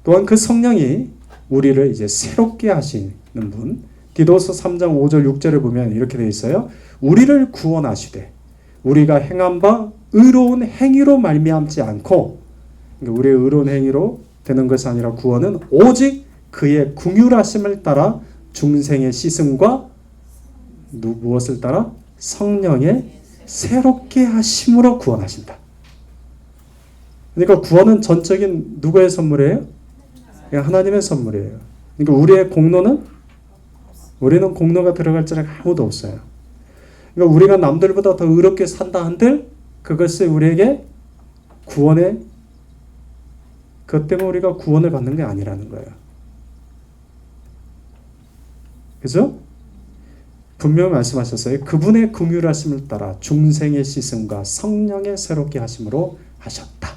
또한 그 성령이 우리를 이제 새롭게 하시는 분, 디도서 3장 5절 6절에 보면 이렇게 되어 있어요. 우리를 구원하시되 우리가 행한 바 의로운 행위로 말미암지 않고, 그러니까 우리의 의로운 행위로 되는 것이 아니라 구원은 오직 그의 긍휼하심을 따라 중생의 씻음과 무엇을 따라? 성령의 새롭게 하심으로 구원하신다. 그러니까 구원은 전적인 누구의 선물이에요? 하나님의 선물이에요. 그러니까 우리는 공로가 들어갈 자가 아무도 없어요. 그러니까 우리가 남들보다 더 의롭게 산다 한들 그것이 우리에게 구원의 그것 때문에 우리가 구원을 받는 게 아니라는 거예요. 그죠? 분명히 말씀하셨어요. 그분의 긍휼하심을 따라 중생의 씻음과 성령의 새롭게 하심으로 하셨다.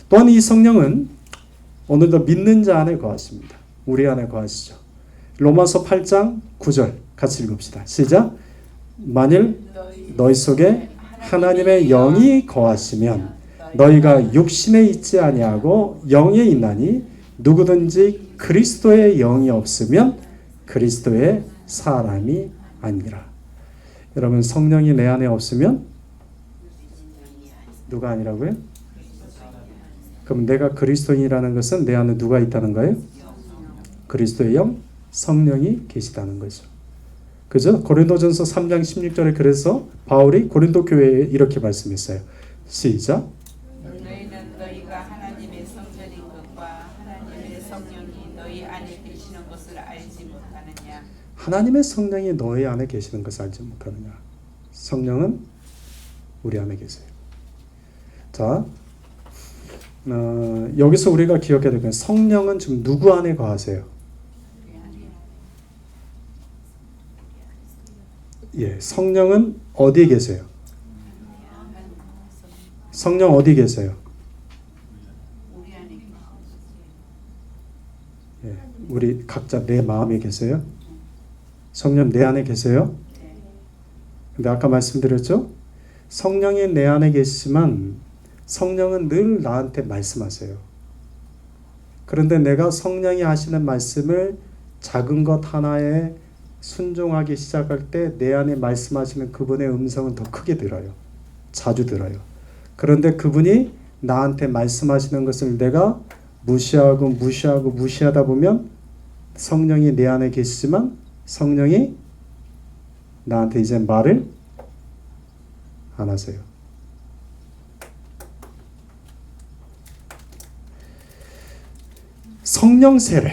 또한 이 성령은 오늘도 믿는 자 안에 거하십니다. 우리 안에 거하시죠. 로마서 8장 9절 같이 읽읍시다. 시작. 만일 너희 속에 하나님의 영이 거하시면 너희가 육신에 있지 아니하고 영에 있나니 누구든지 그리스도의 영이 없으면 그리스도의 사람이 아니라. 여러분, 성령이 내 안에 없으면 누가 아니라고요? 그럼 내가 그리스도인이라는 것은 내 안에 누가 있다는 거예요? 그리스도의 영, 성령이 계시다는 거죠. 그죠? 고린도전서 3장 16절에 그래서 바울이 고린도 교회에 이렇게 말씀했어요. 시작. 너희는 너희가 하나님의 성전인 것과 하나님의 성령이 너희 안에 계시는 것을 알지 못하느냐. 하나님의 성령이 너희 안에 계시는 것을 알지 못하느냐. 성령은 우리 안에 계세요. 자, 여기서 우리가 기억해야 될 건 성령은 지금 누구 안에 거하세요? 예, 성령은 어디에 계세요? 성령 어디 계세요? 우리 안에 계시는 예, 우리 각자 내 마음에 계세요? 성령 내 안에 계세요? 근데 아까 말씀드렸죠? 성령이 내 안에 계시지만 성령은 늘 나한테 말씀하세요. 그런데 내가 성령이 하시는 말씀을 작은 것 하나에 순종하기 시작할 때 내 안에 말씀하시는 그분의 음성은 더 크게 들어요. 자주 들어요. 그런데 그분이 나한테 말씀하시는 것을 내가 무시하다 보면 성령이 내 안에 계시지만 성령이 나한테 이제 말을 안 하세요. 성령 세례.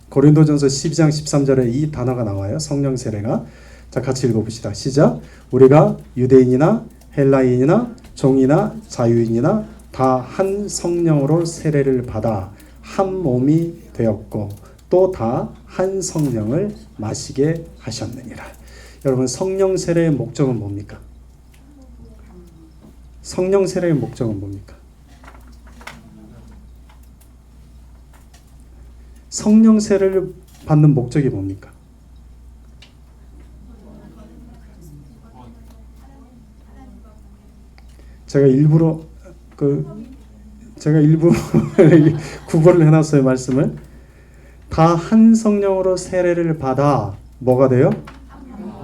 고린도전서 12장 13절에 이 단어가 나와요. 성령 세례가. 자, 같이 읽어봅시다. 시작. 우리가 유대인이나 헬라인이나 종이나 자유인이나 다 한 성령으로 세례를 받아 한 몸이 되었고 또 다 한 성령을 마시게 하셨느니라. 여러분 성령 세례의 목적은 뭡니까? 성령 세례의 목적은 뭡니까? 성령 세례를 받는 목적이 뭡니까? 제가 일부러 구분을 해놨어요. 말씀을 다 한 성령으로 세례를 받아 뭐가 돼요?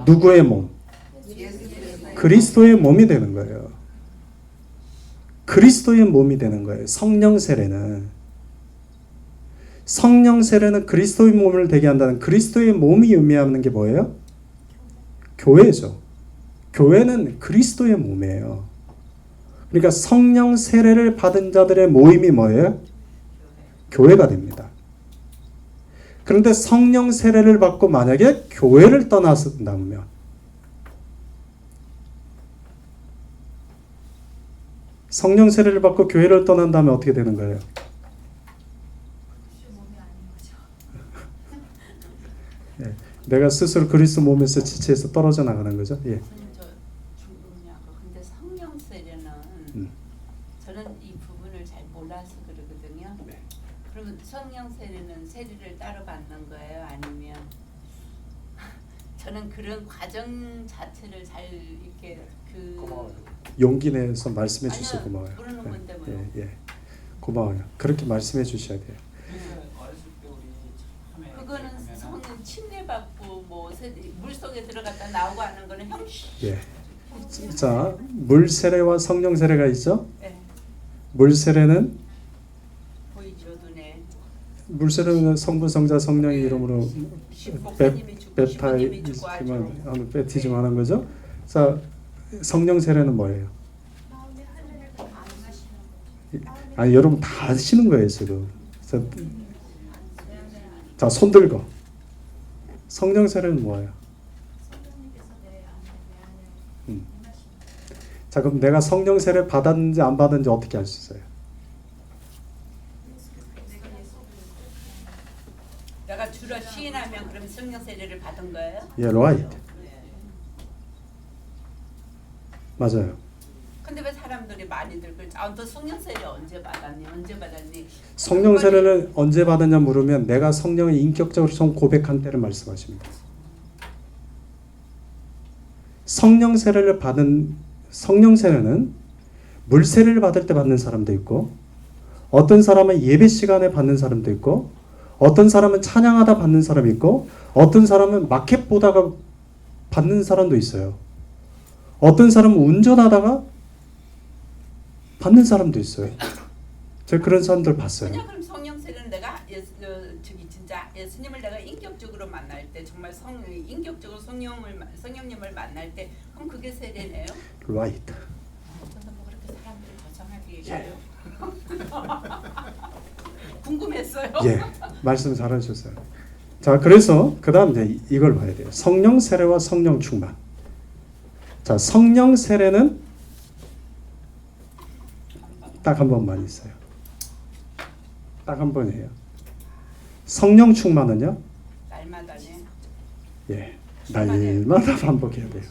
누구의 몸? 그리스도의 몸이 되는 거예요. 그리스도의 몸이 되는 거예요. 성령 세례는 그리스도의 몸을 되게 한다는, 그리스도의 몸이 의미하는 게 뭐예요? 교회죠. 교회는 그리스도의 몸이에요. 그러니까 성령 세례를 받은 자들의 모임이 뭐예요? 교회가 됩니다. 그런데 성령 세례를 받고 만약에 교회를 떠나선다면, 성령 세례를 받고 교회를 떠난다면 어떻게 되는 거예요? 예, 내가 스스로 그리스도 몸에서 지체해서 떨어져 나가는 거죠. 예. 근데 성령 세례는 저는 이 부분을 잘 몰라서 그러거든요. 그러면 성령 세례는 세례를 따로 받는 거예요? 아니면 저는 그런 과정 자체를 잘 이렇게 용기 내서 말씀해 주셔서 고마워요. 모르는 건데 뭐요. 예. 고마워요. 그렇게 말씀해 주셔야 돼요. 어렸을 때 우리 처음에 그거는 성령 침례받고 뭐 물 속에 들어갔다 나오고 하는 거는 형식. 예. 자, 물 세례와 성령 세례가 있죠. 네. 물 세례는 보이죠 눈에. 물 세례는 성부, 성자, 성령의 이름으로 목사님이 죽고 시부님이 죽고 하는 베티즘 하는 거죠. 자, 성령 세례는 뭐예요? 마음의 하늘을 안 마시는 거죠. 아니 여러분 다 아시는 거예요 지금. 자, 손 들고. 성령 세례는 뭐예요? 성령님께서 내 안에 음. 임하시는 자, 그럼 내가 성령 세례 받았는지 안 받았는지 어떻게 알 수 있어요? 내가 예수를 내가 주로 시인하면 그럼 성령 세례를 받은 거예요? 예, right. 맞아요. 근데 왜 사람들이 많이들 너 성령 세례 언제 받았니? 언제 받았니? 성령 세례를 언제 받았냐 물으면 내가 성령을 인격적으로 처음 고백한 때를 말씀하십니다. 성령 세례를 받은 성령 세례는 물 세례를 받을 때 받는 사람도 있고, 어떤 사람은 예배 시간에 받는 사람도 있고, 어떤 사람은 찬양하다 받는 사람이 있고, 어떤 사람은 마켓 보다가 받는 사람도 있어요. 어떤 사람은 운전하다가 받는 사람도 있어요. 제가 그런 사람들 봤어요. 그냥 그럼 성령 세례는 내가 진짜 예수님을 내가 인격적으로 만날 때 정말 인격적으로 성령님을 만날 때 그럼 그게 세례네요? Right. 근데 뭐 그렇게 사람들이 거창하게 얘기해요? 궁금했어요. 예, 말씀 잘하셨어요. 자, 그래서 그다음 이제 이걸 봐야 돼요. 성령 세례와 성령 충만. 자, 성령 세례는 딱 한 번만 있어요. 딱 한 번이에요. 성령 충만은요? 날마다네. 예, 날마다 반복해야 돼요.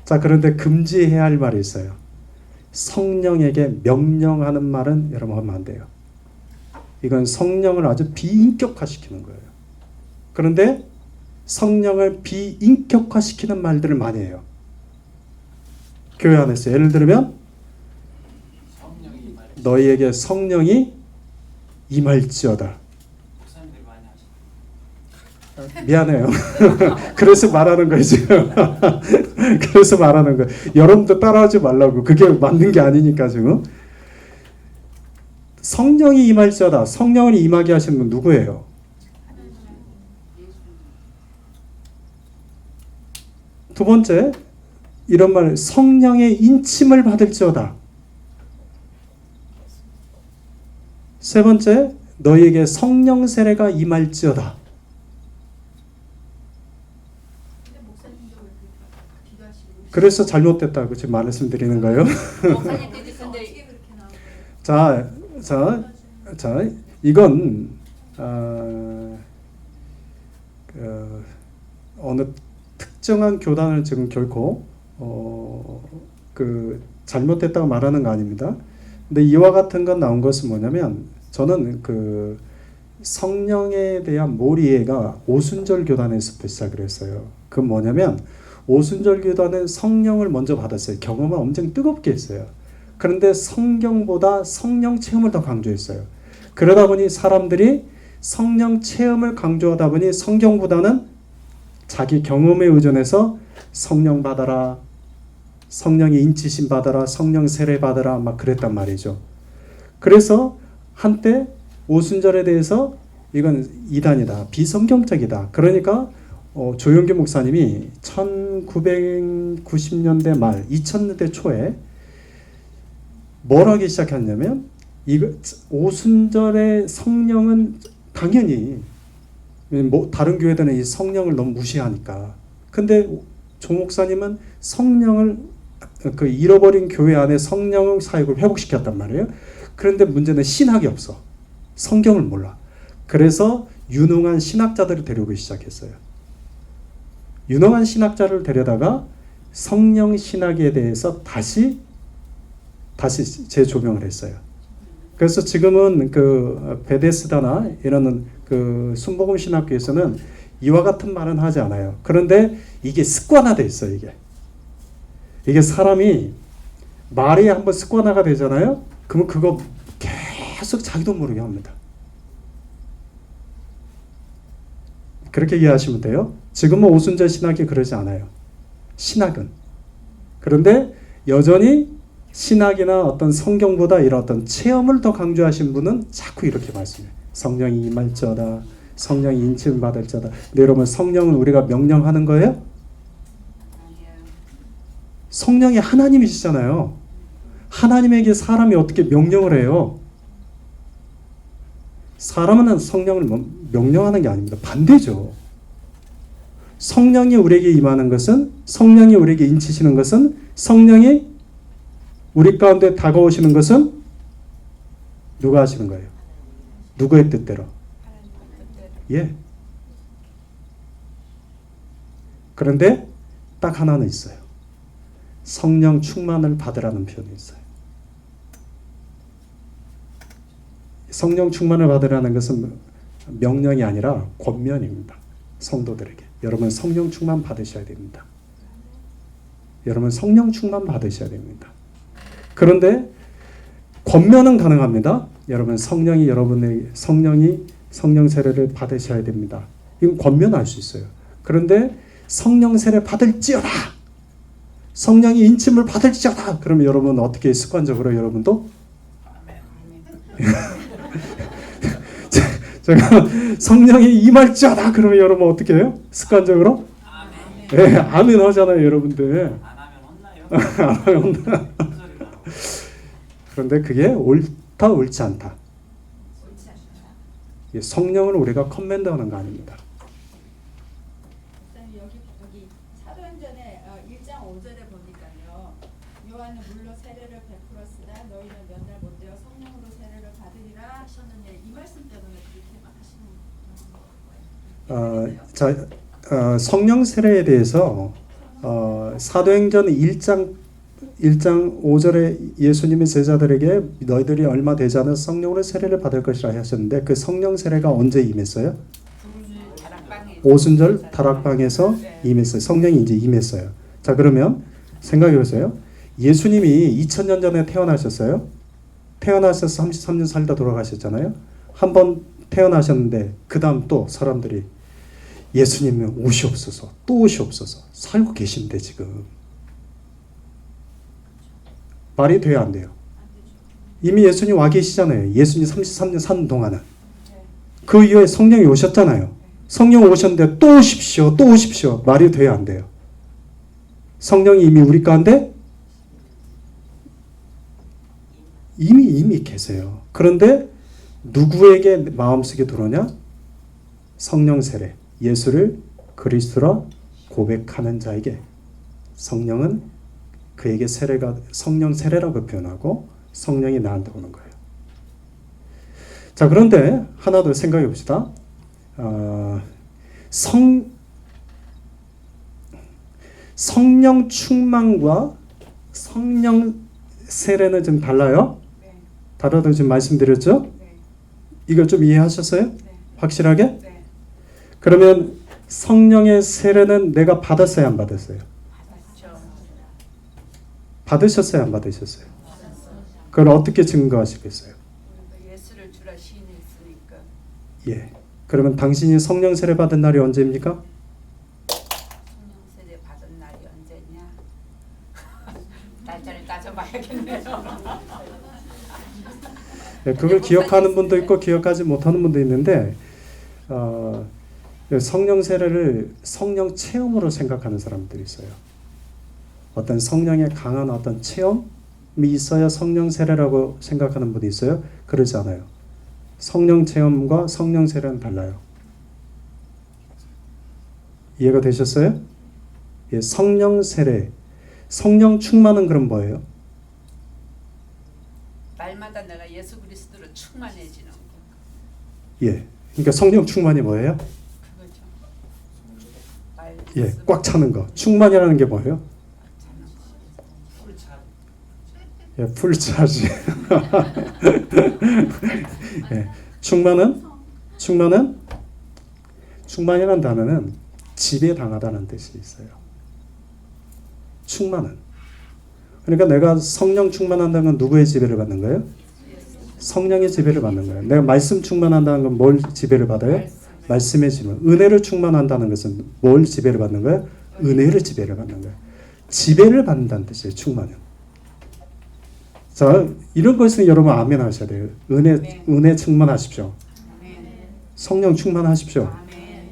자, 그런데 금지해야 할 말이 있어요. 성령에게 명령하는 말은 여러분 하면 안 돼요. 이건 성령을 아주 비인격화시키는 거예요. 그런데 성령을 비인격화시키는 말들을 많이 해요. 교회 안에서 예를 들면 너희에게 성령이 임할지어다. 목사님들이 많이 하시죠. 미안해요. 그래서 말하는 거예요 지금. 그래서 말하는 거예요. 여러분도 따라하지 말라고. 그게 맞는 게 아니니까 지금. 성령이 임할지어다. 성령을 임하게 하시는 분 누구예요? 두 번째, 이런 말, 성령의 인침을 받을지어다. 세 번째, 너희에게 성령 세례가 임할지어다. 근데 목사님도 기도하시고 그래서 잘못됐다고 지금 말씀드리는 거예요. 목사님 근데 어떻게 그렇게 나온 거예요? 자, 자, 이건 어느 특정한 교단을 지금 결코 잘못됐다고 말하는 거 아닙니다. 근데 이와 같은 건 나온 것은 뭐냐면 저는 그 성령에 대한 몰이해가 오순절 교단에서부터 시작을 했어요. 그건 뭐냐면 오순절 교단은 성령을 먼저 받았어요. 경험을 엄청 뜨겁게 했어요. 그런데 성경보다 성령 체험을 더 강조했어요. 그러다 보니 사람들이 성령 체험을 강조하다 보니 성경보다는 자기 경험에 의존해서 성령 받아라, 성령의 인치심 받아라, 성령 세례 받아라 막 그랬단 말이죠. 그래서 한때 오순절에 대해서 이건 이단이다, 비성경적이다. 그러니까 조용기 목사님이 1990년대 말 2000년대 초에 뭘 하기 시작했냐면 이거 오순절의 성령은 당연히 뭐 다른 교회들은 이 성령을 너무 무시하니까. 근데 조 목사님은 성령을 그 잃어버린 교회 안에 성령 사역을 회복시켰단 말이에요. 그런데 문제는 신학이 없어. 성경을 몰라. 그래서 유능한 신학자들을 데려오기 시작했어요. 유능한 신학자를 데려다가 성령 신학에 대해서 다시 재조명을 했어요. 그래서 지금은 그 베데스다나 이런 그 순복음 신학교에서는 이와 같은 말은 하지 않아요. 그런데 이게 습관화돼 있어요. 이게 사람이 말이 한번 습관화가 되잖아요. 그러면 그거 계속 자기도 모르게 합니다. 그렇게 이해하시면 돼요. 지금은 오순절 신학이 그러지 않아요. 신학은. 그런데 여전히 신학이나 어떤 성경보다 이런 어떤 체험을 더 강조하신 분은 자꾸 이렇게 말씀해요. 성령이 임할지어다. 성령이 인침을 받을지어다. 근데 여러분 성령은 우리가 명령하는 거예요? 성령이 하나님이시잖아요. 하나님에게 사람이 어떻게 명령을 해요? 사람은 성령을 명령하는 게 아닙니다. 반대죠. 성령이 우리에게 임하는 것은, 성령이 우리에게 인치시는 것은, 성령이 우리 가운데 다가오시는 것은 누가 하시는 거예요? 누구의 뜻대로? 예. 그런데 딱 하나는 있어요. 성령 충만을 받으라는 표현이 있어요. 성령 충만을 받으라는 것은 명령이 아니라 권면입니다. 성도들에게. 여러분 성령 충만 받으셔야 됩니다. 여러분 성령 충만 받으셔야 됩니다. 그런데 권면은 가능합니다. 여러분 성령이 성령 세례를 받으셔야 됩니다. 이건 권면할 수 있어요. 그런데 성령 세례 받을지어다. 성령이 인침을 받을지어다. 그러면 여러분 어떻게 습관적으로 여러분도 제가 성령이 임할지어다. 그러면 여러분 어떻게 해요? 습관적으로? 아멘. 네, 아멘 하잖아요, 여러분들. 안 하면 혼나요? 안 하면 혼나. 그런데 그게 옳다, 옳지 않다. 성령을 우리가 커맨드하는 거 아닙니다. 여기 사도행전에 1장 5절에 보니까요. 요한은 물로 세례를 베풀었으나 너희는 몇 날 못 되어 성령으로 세례를 받으리라 하셨느냐. 이 말씀 때문에 그렇게 하시는 거예요. 성령 세례에 대해서 사도행전 1장 5절에 예수님이 제자들에게 너희들이 얼마 되지 않은 성령으로 세례를 받을 것이라 하셨는데 그 성령 세례가 언제 임했어요? 오순절 다락방에서 임했어요. 성령이 이제 임했어요. 자, 그러면 생각해 보세요. 예수님이 2000년 전에 태어나셨어요. 태어나셔서 33년 살다 돌아가셨잖아요. 한 번 태어나셨는데 그 다음 또 사람들이 예수님은 오시옵소서, 또 오시옵소서 살고 계신데 지금 말이 돼야 안 돼요? 이미 예수님 와 계시잖아요. 예수님 33년 사는 동안은. 그 이후에 성령이 오셨잖아요. 성령 오셨는데 또 오십시오, 또 오십시오. 말이 돼야 안 돼요? 성령이 이미 우리 가운데 이미 계세요. 그런데 누구에게 마음속에 들어오냐? 성령 세례. 예수를 그리스도라 고백하는 자에게 성령은 그에게 성령 세례라고 표현하고 성령이 나한테 오는 거예요. 자, 그런데 하나 더 생각해 봅시다. 성령 충만과 성령 세례는 좀 달라요? 네. 다르다고 지금 말씀드렸죠? 네. 이걸 좀 이해하셨어요? 네. 확실하게? 네. 그러면 성령의 세례는 내가 받았어요, 안 받았어요? 받았죠. 받으셨어요, 안 받으셨어요? 그걸 어떻게 증거하시겠어요? 우리가 예수를 주라 시인했으니까. 예. 그러면 당신이 성령 세례 받은 날이 언제입니까? 성령 세례 받은 날이 언제냐? 날짜를 따져봐야겠네요. 예, 그걸 기억하는 분도 있고 기억하지 못하는 분도 있는데 성령 세례를 성령 체험으로 생각하는 사람들이 있어요. 어떤 성령의 강한 어떤 체험이 있어야 성령 세례라고 생각하는 분이 있어요. 그러지 않아요. 성령 체험과 성령 세례는 달라요. 이해가 되셨어요? 예, 성령 세례, 성령 충만은 그럼 뭐예요? 날마다 내가 예수 그리스도로 충만해지는 거. 예, 그러니까 성령 충만이 뭐예요? 그거죠. 말 예, 꽉 차는 거. 충만이라는 게 뭐예요? 차는 거. 풀차. 예, 풀차지. 예, 충만이라는 단어는 지배당하다는 뜻이 있어요. 충만은. 그러니까 내가 성령 충만한다는 건 누구의 지배를 받는 거예요? 성령의 지배를 받는 거예요. 내가 말씀 충만한다는 건 뭘 지배를 받아요? 말씀의 지배. 은혜를 충만한다는 것은 뭘 지배를 받는 거예요? 은혜를 지배를 받는 거예요. 지배를 받는다는 뜻이에요. 충만은. 자, 이런 것은 여러분 아멘 하셔야 돼요. 은혜 충만하십시오. 아멘. 성령 충만하십시오. 아멘.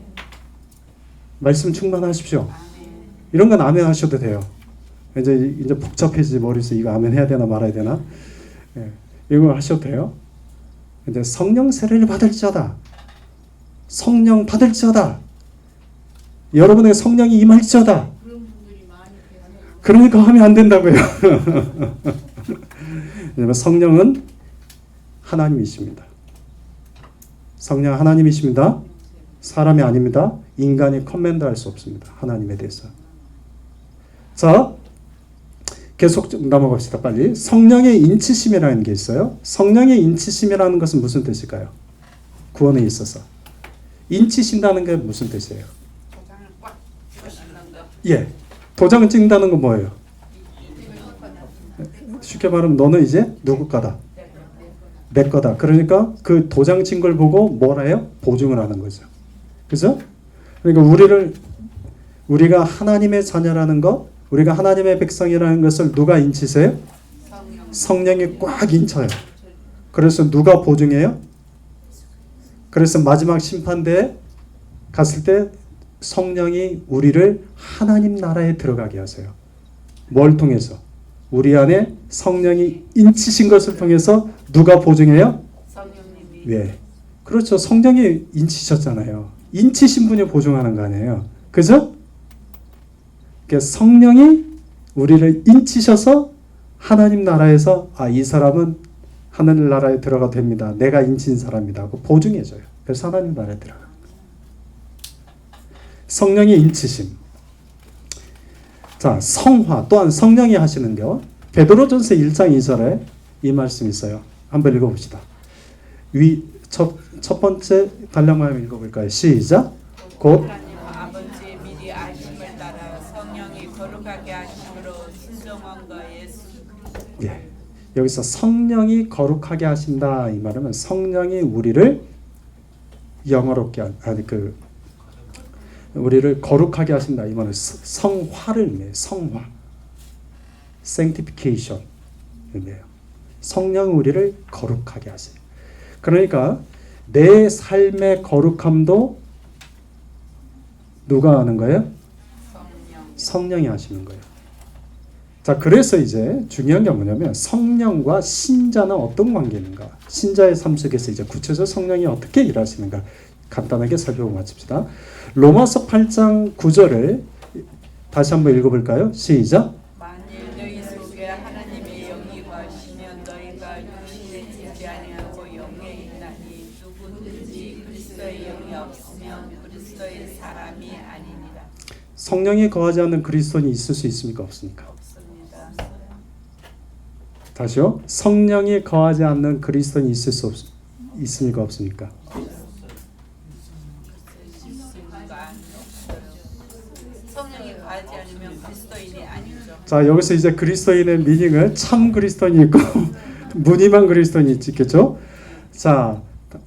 말씀 충만하십시오. 아멘. 이런 건 아멘 하셔도 돼요. 이제 복잡해지지 머릿속에 이거 아멘 해야 되나 말아야 되나? 예, 이거 하셔도 돼요. 이제 성령 세례를 받을지어다. 성령 받을지어다. 여러분의 성령이 임할지어다. 그런 분들이 많이 계세요. 그러니까 하면 안 된다고요. 왜냐면 성령은 하나님이십니다. 성령 하나님이십니다. 사람이 아닙니다. 인간이 커맨드할 수 없습니다. 하나님에 대해서. 자, 계속 좀 넘어갑시다. 빨리. 성령의 인치심이라는 게 있어요. 성령의 인치심이라는 것은 무슨 뜻일까요? 구원에 있어서. 인치신다는 게 무슨 뜻이에요? 도장을 꽉 찍어놓는 거. 예. 도장 찍는다는 건 뭐예요? 쉽게 말하면 너는 이제 누구 거다? 내 거다. 그러니까 그 도장 찍은 걸 보고 뭐라 해요? 보증을 하는 거죠. 그죠? 그러니까 우리가 하나님의 자녀라는 것, 우리가 하나님의 백성이라는 것을 누가 인치세요? 성령이 꽉 인쳐요. 그래서 누가 보증해요? 그래서 마지막 심판대에 갔을 때 성령이 우리를 하나님 나라에 들어가게 하세요. 뭘 통해서? 우리 안에 성령이 인치신 것을 통해서 누가 보증해요? 성령님이. 네. 그렇죠. 성령이 인치셨잖아요. 인치신 분이 보증하는 거 아니에요. 그죠? 그러니까 성령이 우리를 인치셔서 하나님 나라에서 이 사람은 하늘 나라에 들어가 됩니다. 내가 인친 사람이다 하고 보증해줘요. 그래서 하나님 나라에 들어가. 성령의 인치심. 자, 성화 또한 성령이 하시는 거. 베드로전서 1장 2절에 이 말씀이 있어요. 한번 읽어봅시다. 첫 번째 단락만 읽어볼까요? 시작. 곧 하나님 아버지의 미리 아심을 따라 성령이 거룩하게 하심으로 순종함과 예수. 예. 여기서 성령이 거룩하게 하신다 이 말은 성령이 우리를 영어롭게 우리를 거룩하게 하신다 이 말은 성화를 의미해요. 성화, sanctification 의미해요. 성령이 우리를 거룩하게 하세요. 그러니까 내 삶의 거룩함도 누가 하는 거예요? 성령이 하시는 거예요. 자, 그래서 이제 중요한 게 뭐냐면 성령과 신자는 어떤 관계인가? 신자의 삶 속에서 이제 구체적으로 성령이 어떻게 일하시는가? 간단하게 살펴보고 마칩시다. 로마서 8장 9절을 다시 한번 읽어볼까요? 시작. 만일 너희 속에 하나님의 영이 거하시면 너희가 육신에 지지 아니하고 영에 있나니 성령이 없으면 그리스도의 사람이 아니니라. 성령이 거하지 않는 그리스도인이 있을 수 있습니까? 없습니까? 없습니다. 다시요. 성령이 거하지 않는 그리스도인이 있을 수 있습니까? 없습니까? 성령이 거하지 않으면 그리스도인이 아니죠. 자, 여기서 이제 그리스도인의 미닝을 참 그리스도인이 있고 무늬만 그리스도인이 있겠죠? 자,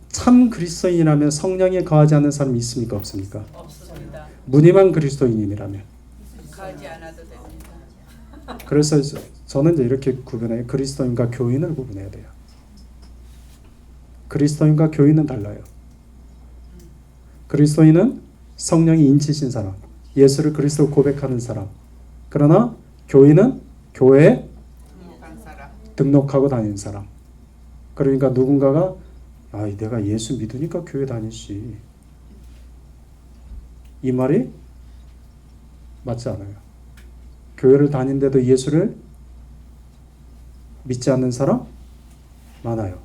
참 그리스도인이라면 성령이 거하지 않는 사람이 있습니까? 없습니까? 없습니다. 무늬만 그리스도인이라면. 거하지 않아도 됩니다. 그래서 저는 이제 이렇게 구분해요. 그리스도인과 교인을 구분해야 돼요. 그리스도인과 교인은 달라요. 그리스도인은 성령이 인치신 사람, 예수를 그리스도 고백하는 사람. 그러나 교인은 교회에 등록한 사람. 등록하고 다니는 사람. 그러니까 누군가가 내가 예수 믿으니까 교회 다니지. 이 말이 맞지 않아요. 교회를 다닌데도 예수를 믿지 않는 사람 많아요.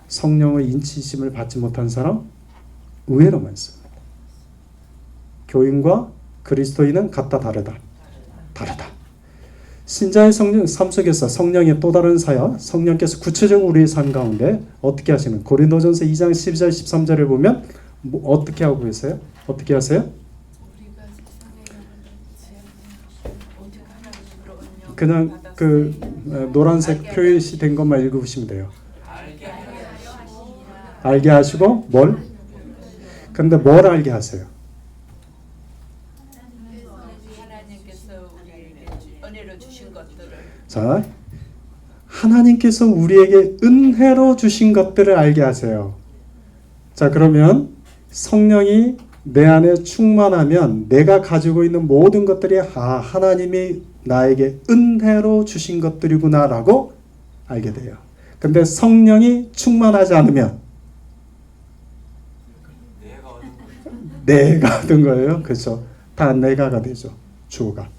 성령의 인치심을 받지 못한 사람 의외로 많습니다. 교인과 그리스도인은 같다 다르다. 신자의 삶 속에서 성령의 또 다른 사역, 성령께서 구체적으로 우리의 삶 가운데 어떻게 하시는? 고린도전서 2장 12절 13절을 보면 어떻게 하고 계세요? 어떻게 하세요? 그냥 그 노란색 표시된 것만 읽으시면 돼요. 알게 하시고 뭘? 근데 뭘 알게 하세요? 하나님께서 우리에게 은혜로 주신 것들을. 자, 하나님께서 우리에게 은혜로 주신 것들을 알게 하세요. 자, 그러면 성령이 내 안에 충만하면 내가 가지고 있는 모든 것들이 하나님이 나에게 은혜로 주신 것들이구나라고 알게 돼요. 근데 성령이 충만하지 않으면 내가 얻은 거예요. 그렇죠. 다 내가가 되죠. 주어가.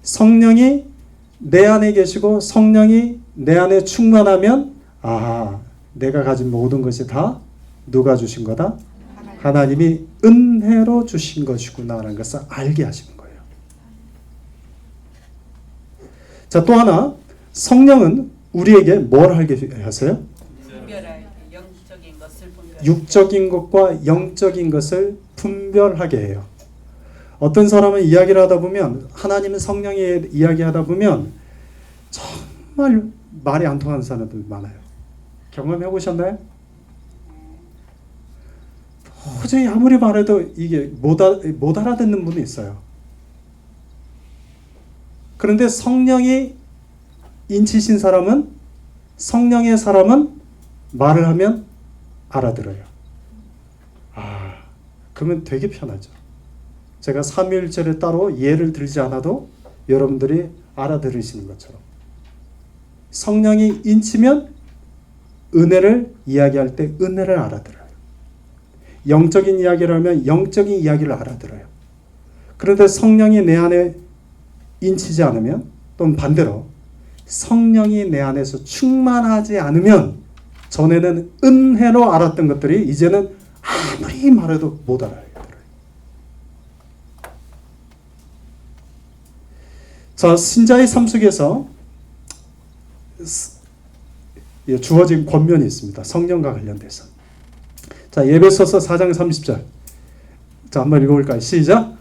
성령이 내 안에 계시고 성령이 내 안에 충만하면 내가 가진 모든 것이 다 누가 주신 거다? 하나님이 은혜로 주신 것이구나라는 것을 알게 하시는 거예요. 자, 또 하나 성령은 우리에게 뭘 하게 하세요? 분별하게 영적인 것을 분별. 육적인 것과 영적인 것을 분별하게 해요. 어떤 사람은 이야기를 하다 보면 하나님은 성령이 이야기하다 보면 정말 말이 안 통하는 사람들 많아요. 경험해 보셨나요? 도저히 아무리 말해도 이게 못 알아듣는 분이 있어요. 그런데 성령이 인치신 사람은 성령의 사람은 말을 하면 알아들어요. 그러면 되게 편하죠. 제가 삼위일체를 따로 예를 들지 않아도 여러분들이 알아들으시는 것처럼 성령이 인치면 은혜를 이야기할 때 은혜를 알아들어요. 영적인 이야기를 하면 영적인 이야기를 알아들어요. 그런데 성령이 내 안에 인치지 않으면 또는 반대로 성령이 내 안에서 충만하지 않으면 전에는 은혜로 알았던 것들이 이제는 아무리 말해도 못 알아요. 자, 신자의 삶 속에서 주어진 권면이 있습니다. 성령과 관련돼서. 자, 에베소서 4장 30절. 자, 한번 읽어볼까요? 시작.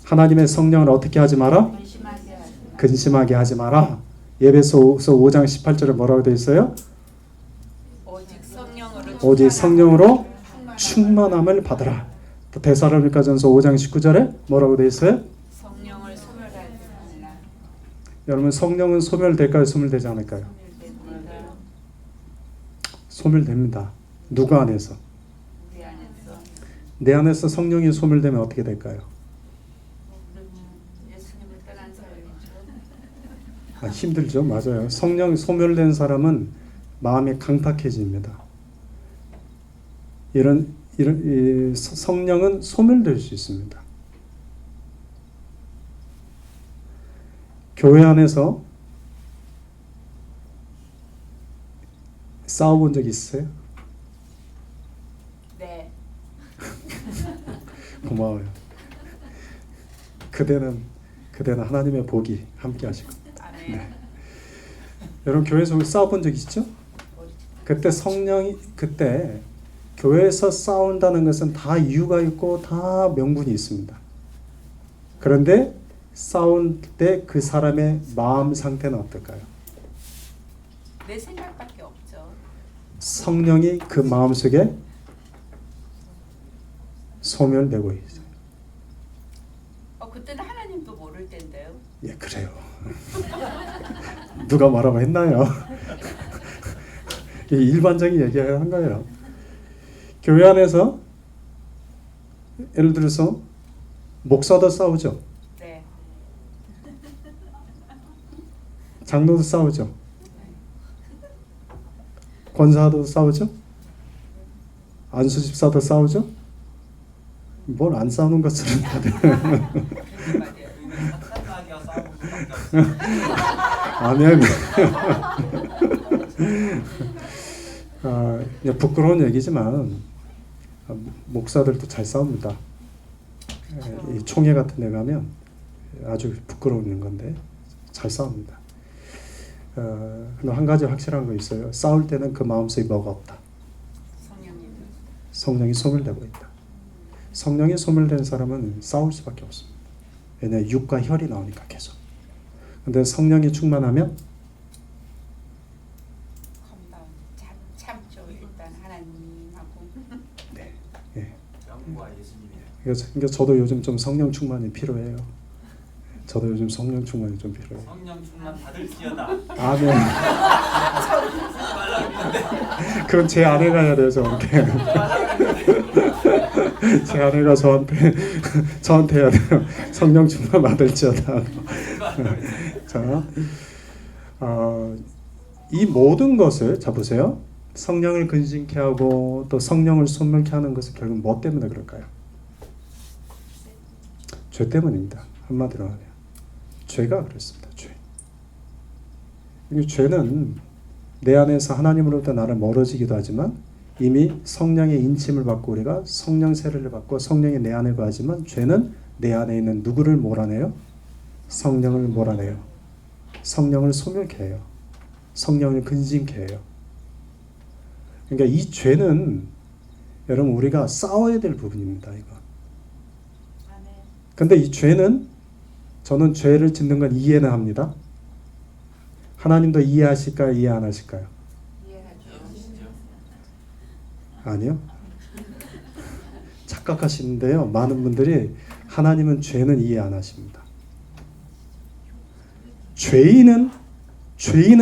하나님의 성령을 어떻게 하지 마라? 근심하게 하지 마라. 에베소서 5장 18절에 뭐라고 되어 있어요? 오직 성령으로 충만함을 받으라. 또 데살로니가전서 5장 19절에 뭐라고 되어 있어요? 성령을 소멸하지 말라. 여러분, 성령은 소멸될까요? 소멸되지 않을까요? 소멸됩니다. 누구 안에서? 우리 안에서. 내 안에서 성령이 소멸되면 어떻게 될까요? 예수님을 떠난 사람이죠. 힘들죠. 맞아요. 성령 소멸된 사람은 마음이 강팍해집니다. 이런 성령은 소멸될 수 있습니다. 교회 안에서 싸워본 적 있어요? 네. 고마워요. 그대는 하나님의 복이 함께 하시고. 아멘. 여러분 교회에서 싸워본 적 있죠? 그때 교회에서 싸운다는 것은 다 이유가 있고 다 명분이 있습니다. 그런데 싸울 때 그 사람의 마음 상태는 어떨까요? 내 생각밖에 없죠. 성령이 그 마음속에 소멸되고 있어요. 그때는 하나님도 모를 텐데요. 예, 그래요. 누가 뭐라고 했나요? 일반적인 얘기를 한 거예요. 교회 안에서 예를 들어서 목사도 싸우죠. 네. 장로도 싸우죠. 권사도 싸우죠. 안수집사도 싸우죠. 뭘 안 싸우는 것처럼 다들. 사탄마귀와 싸우는 것밖에 없어요. 아멘. 그냥 부끄러운 얘기지만 목사들도 잘 싸웁니다. 이 총회 같은 데 가면 아주 부끄러운 건데 잘 싸웁니다. 근데 한 가지 확실한 거 있어요. 싸울 때는 그 마음속에 뭐가 없다. 성령이 소멸되고 있다. 성령이 소멸된 사람은 싸울 수밖에 없습니다. 왜냐하면 육과 혈이 나오니까 계속. 근데 성령이 충만하면 참죠. 일단 하나님하고. 네, 예. 영과 예수님이에요. 그러니까 저도 요즘 좀 성령 충만이 필요해요. 저도 요즘 성령 충만이 좀 필요해요. 성령 충만 받을지어다. 아멘. 그건 제 아내가 해야 돼요, 저한테. 제 아내가 저한테 해야 돼요. 성령 충만 받을지어다. 자, 이 모든 것을 자 보세요. 성령을 근심케 하고 또 성령을 소멸케 하는 것은 결국 뭐 때문에 그럴까요? 죄 때문입니다. 한마디로 하면 죄가 그렇습니다. 죄. 이 죄는 내 안에서 하나님으로부터 나를 멀어지기도 하지만 이미 성령의 인침을 받고 우리가 성령 세례를 받고 성령이 내 안에 거하지만 죄는 내 안에 있는 누구를 몰아내요? 성령을 몰아내요. 성령을 소멸케 해요. 성령을 근심케 해요. 그러니까 이 죄는 여러분 우리가 싸워야 될 부분입니다. 이거. 근데 이 죄는 저는 죄를 짓는 건 이해는 합니다. 하나님도 이해하실까요? 이해 안 하실까요? 아니요. 착각하시는데요. 많은 분들이 하나님은 죄는 이해 안 하십니다. 죄인은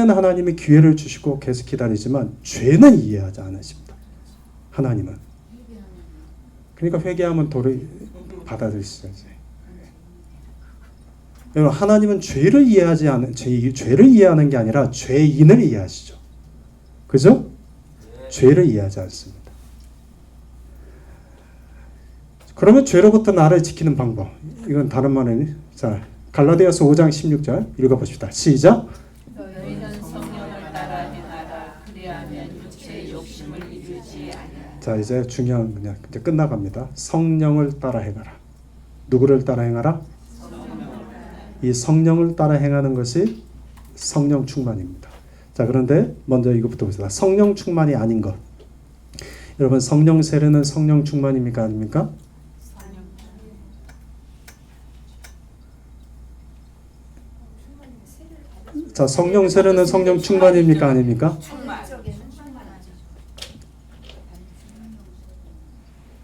하나님이 기회를 주시고 계속 기다리지만 죄는 이해하지 않으십니다. 하나님은. 그러니까 회개하면 도를 받아들이셔야지. 여러분 하나님은 죄를 이해하는 게 아니라 죄인을 이해하시죠. 그죠? 죄를 이해하지 않습니다. 그러면 죄로부터 나를 지키는 방법. 이건 다른 말은 자 갈라디아서 5장 16절 읽어봅시다. 시작. 너희는 성령을 따라 행하라. 그리하면 육체의 욕심을 이루지 아니하리라. 자 이제 중요한 그냥 이제 끝나갑니다. 성령을 따라 행하라. 누구를 따라 행하라? 이 성령을 따라 행하는 것이 성령 충만입니다. 자 그런데 먼저 이것부터 봅시다. 성령 충만이 아닌 것. 여러분 성령 세례는 성령 충만입니까 아닙니까? 자 성령 세례는 성령 충만입니까 아닙니까? 충만.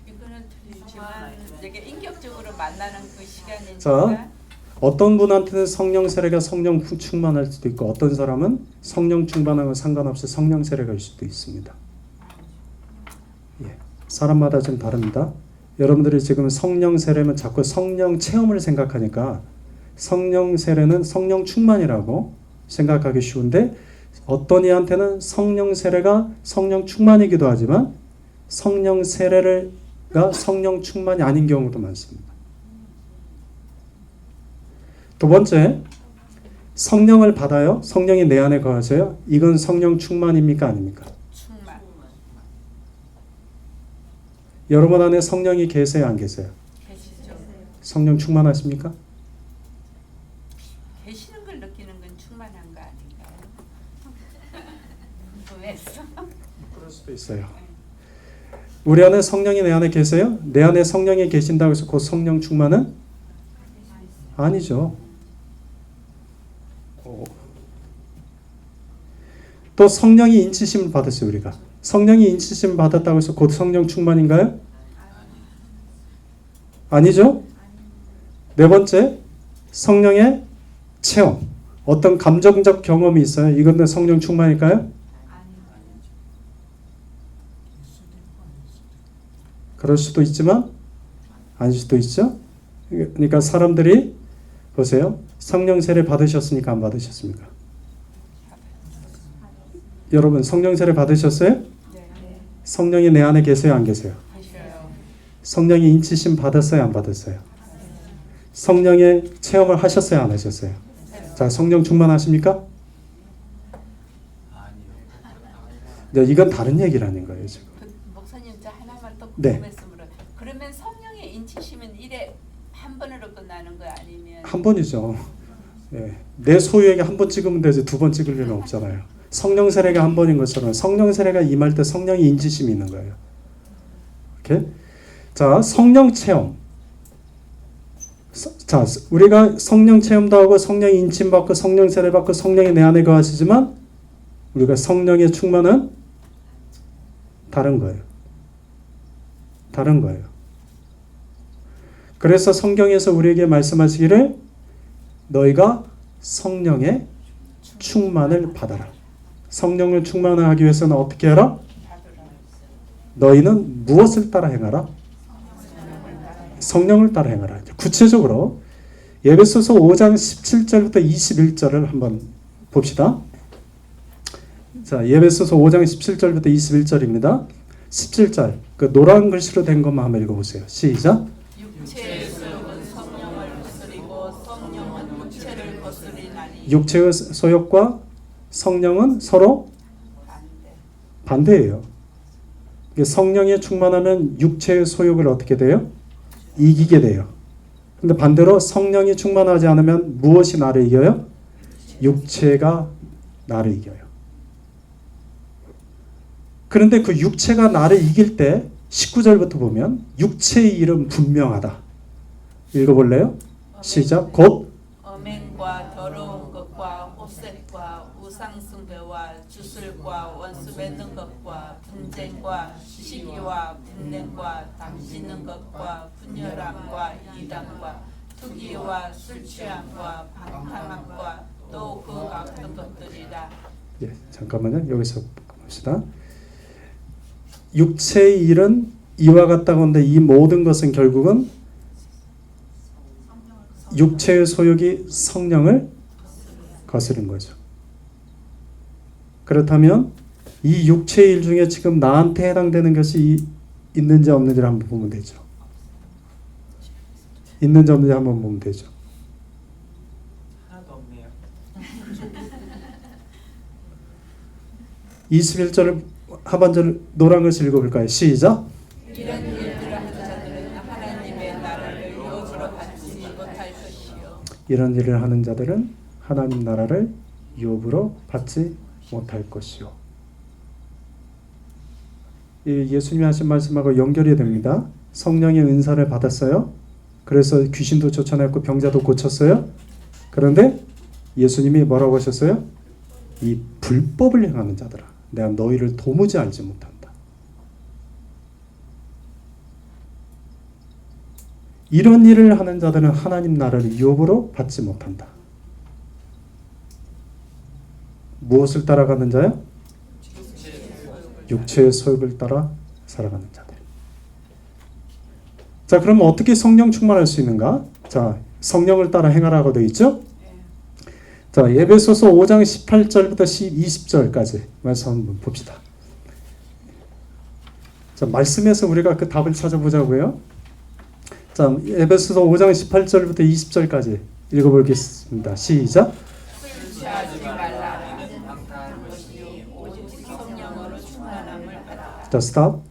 이거는 충만. 이게 인격적으로 만나는 그 시간이니까. 자 어떤 분한테는 성령 세례가 성령 충만할 수도 있고 어떤 사람은 성령 충만하고 상관없이 성령 세례가 일 수도 있습니다. 예, 사람마다 좀 다릅니다. 여러분들이 지금 성령 세례면 자꾸 성령 체험을 생각하니까 성령 세례는 성령 충만이라고 생각하기 쉬운데 어떤 이한테는 성령 세례가 성령 충만이기도 하지만 성령 세례가 성령 충만이 아닌 경우도 많습니다. 두 번째, 성령을 받아요. 성령이 내 안에 거하세요. 이건 성령 충만입니까 아닙니까? 여러분 안에 성령이 계세요, 안 계세요? 계시죠. 성령 충만하십니까? 계시는 걸 느끼는 건 충만한 거 아닌가요? 왜서? 그럴 수도 있어요. 우리 안에 성령이 내 안에 계세요? 내 안에 성령이 계신다고 해서 곧 성령 충만은? 아니죠. 또 성령이 인치심을 받았어요, 우리가. 성령이 인치심을 받았다고 해서 곧 성령 충만인가요? 아니죠. 네 번째, 성령의 체험. 어떤 감정적 경험이 있어요. 이건 성령 충만일까요? 그럴 수도 있지만 아닐 수도 있죠. 그러니까 사람들이 보세요. 성령 세례 받으셨습니까? 안 받으셨습니까? 여러분 성령 세례 받으셨어요? 네. 성령이 내 안에 계세요? 안 계세요? 계셔요. 성령이 인치심 받았어요? 안 받았어요? 성령의 체험을 하셨어요? 안 하셨어요? 자, 성령 충만하십니까? 아니요. 이건 다른 얘기라는 거예요, 지금. 목사님 저 하나만 더 네. 궁금했으므로 그러면 성령의 인치심은 이래 한 번으로 끝나는 거야 아니면 한 번이죠. 예. 내 소유에게 한 번 찍으면 되지 두 번 찍을 일은 없잖아요. 성령 세례가 한 번인 것처럼 성령 세례가 임할 때 성령의 인지심이 있는 거예요. 오케이? 자, 성령 체험. 자, 우리가 성령 체험도 하고 성령 인침 받고 성령 세례 받고 성령이 내 안에 거하시지만 우리가 성령의 충만은 다른 거예요. 다른 거예요. 그래서 성경에서 우리에게 말씀하시기를 너희가 성령의 충만을 받아라. 성령을 충만을 하기 위해서는 어떻게 해라? 너희는 무엇을 따라 행하라? 성령을 따라 행하라. 구체적으로 에베소서 5장 17절부터 21절을 한번 봅시다. 자, 에베소서 5장 17절부터 21절입니다. 17절 그 노란 글씨로 된 것만 한번 읽어보세요. 시작. 육체의 소욕은 성령을 거스리고 성령은 육체를 거스리나니 육체의 소욕과 성령은 서로 반대예요. 성령에 충만하면 육체의 소욕을 어떻게 돼요? 이기게 돼요. 근데 반대로 성령이 충만하지 않으면 무엇이 나를 이겨요? 육체가 나를 이겨요. 그런데 그 육체가 나를 이길 때 19절부터 보면 육체의 일은 분명하다. 읽어볼래요? 시작. 곧 엄행과 더러운 것과 호색과 우상숭배와 주술과 원수 맺는 것과 분쟁과 시기와 분냄과 담지는 것과 분열함과 이단과 투기와 술취함과 방탕함과 또 그 같은 것들이라. 예, 잠깐만요. 여기서 봅시다. 육체의 일은 이와 같다고 하는데 이 모든 것은 결국은 육체의 소욕이 성령을 거스른 거죠. 그렇다면 이 육체의 일 중에 지금 나한테 해당되는 것이 있는지 없는지를 한번 보면 되죠. 있는지 없는지 한번 보면 되죠. 하나도 없네요. 21절 하반절 노란 것을 읽어볼까요? 시작. 이런 일들을 하는 자들은 하나님의 나라를 유업으로 받지 못할 것이요. 이런 일을 하는 자들은 하나님 나라를 유업으로 받지 못할 것이요. 예수님이 하신 말씀하고 연결이 됩니다. 성령의 은사를 받았어요. 그래서 귀신도 쫓아냈고 병자도 고쳤어요. 그런데 예수님이 뭐라고 하셨어요? 이 불법을 행하는 자들아, 내가 너희를 도무지 알지 못한다. 이런 일을 하는 자들은 하나님 나라를 유업으로 받지 못한다. 무엇을 따라가는 자요? 육체의 소욕을 따라 살아가는 자들. 자, 그럼 어떻게 성령 충만할 수 있는가? 자, 성령을 따라 행하라고 되어 있죠? 자, 에베소서 5장 18절부터 20절까지 말씀 한번 봅시다. 자, 말씀에서 우리가 그 답을 찾아보자고요. 자, 에베소서 5장 18절부터 20절까지 읽어보겠습니다. 시작. 술 취하지 말라. 방탕한 것이 오직 성령으로 충만함을 받아. 자, 스탑.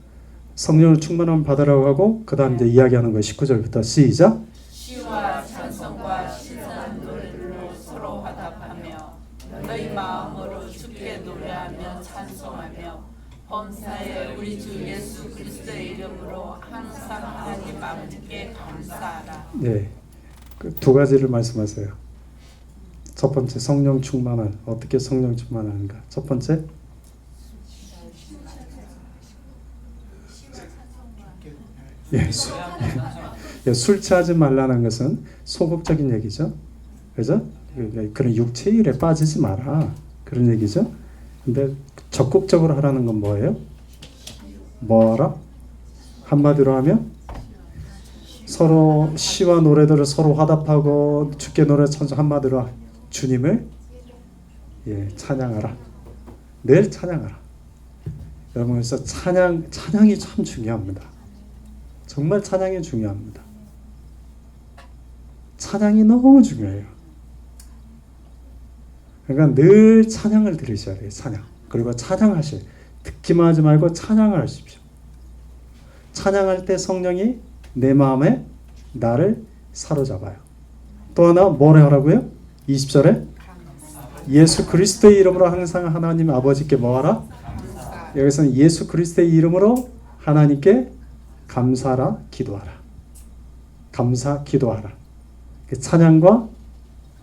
성령을 충만함을 받으라고 하고 그 다음 이제 이야기하는 거예요. 19절부터 시작. 시와 찬송과 신선한 노래로 서로 화답하며 너희 마음으로 주께 노래하며 찬송하며 범사에 우리 주 예수 그리스도의 이름으로 항상 하나님 아버지께 감사하라. 네, 그 두 가지를 말씀하세요. 첫 번째 성령 충만한 어떻게 성령 충만하는가? 첫 번째 술 취하지 말라는 것은 소극적인 얘기죠. 그죠? 그런 육체 일에 빠지지 마라. 그런 얘기죠. 근데 적극적으로 하라는 건 뭐예요? 뭐하라? 한마디로 하면 서로 시와 노래들을 서로 화답하고 주께 노래 찬송 한마디로 주님을 찬양하라. 늘 찬양하라. 여러분 그래서 찬양이 참 중요합니다. 정말 찬양이 중요합니다. 찬양이 너무 중요해요. 그러니까 늘 찬양을 들으셔야 돼요. 찬양. 그리고 찬양하셔야 돼요. 듣기만 하지 말고 찬양을 하십시오. 찬양할 때 성령이 내 마음에 나를 사로잡아요. 또 하나 뭐래 하라고요? 20절에 예수 그리스도의 이름으로 항상 하나님 아버지께 뭐하라? 여기서는 예수 그리스도의 이름으로 하나님께 감사하라, 기도하라. 감사, 기도하라. 찬양과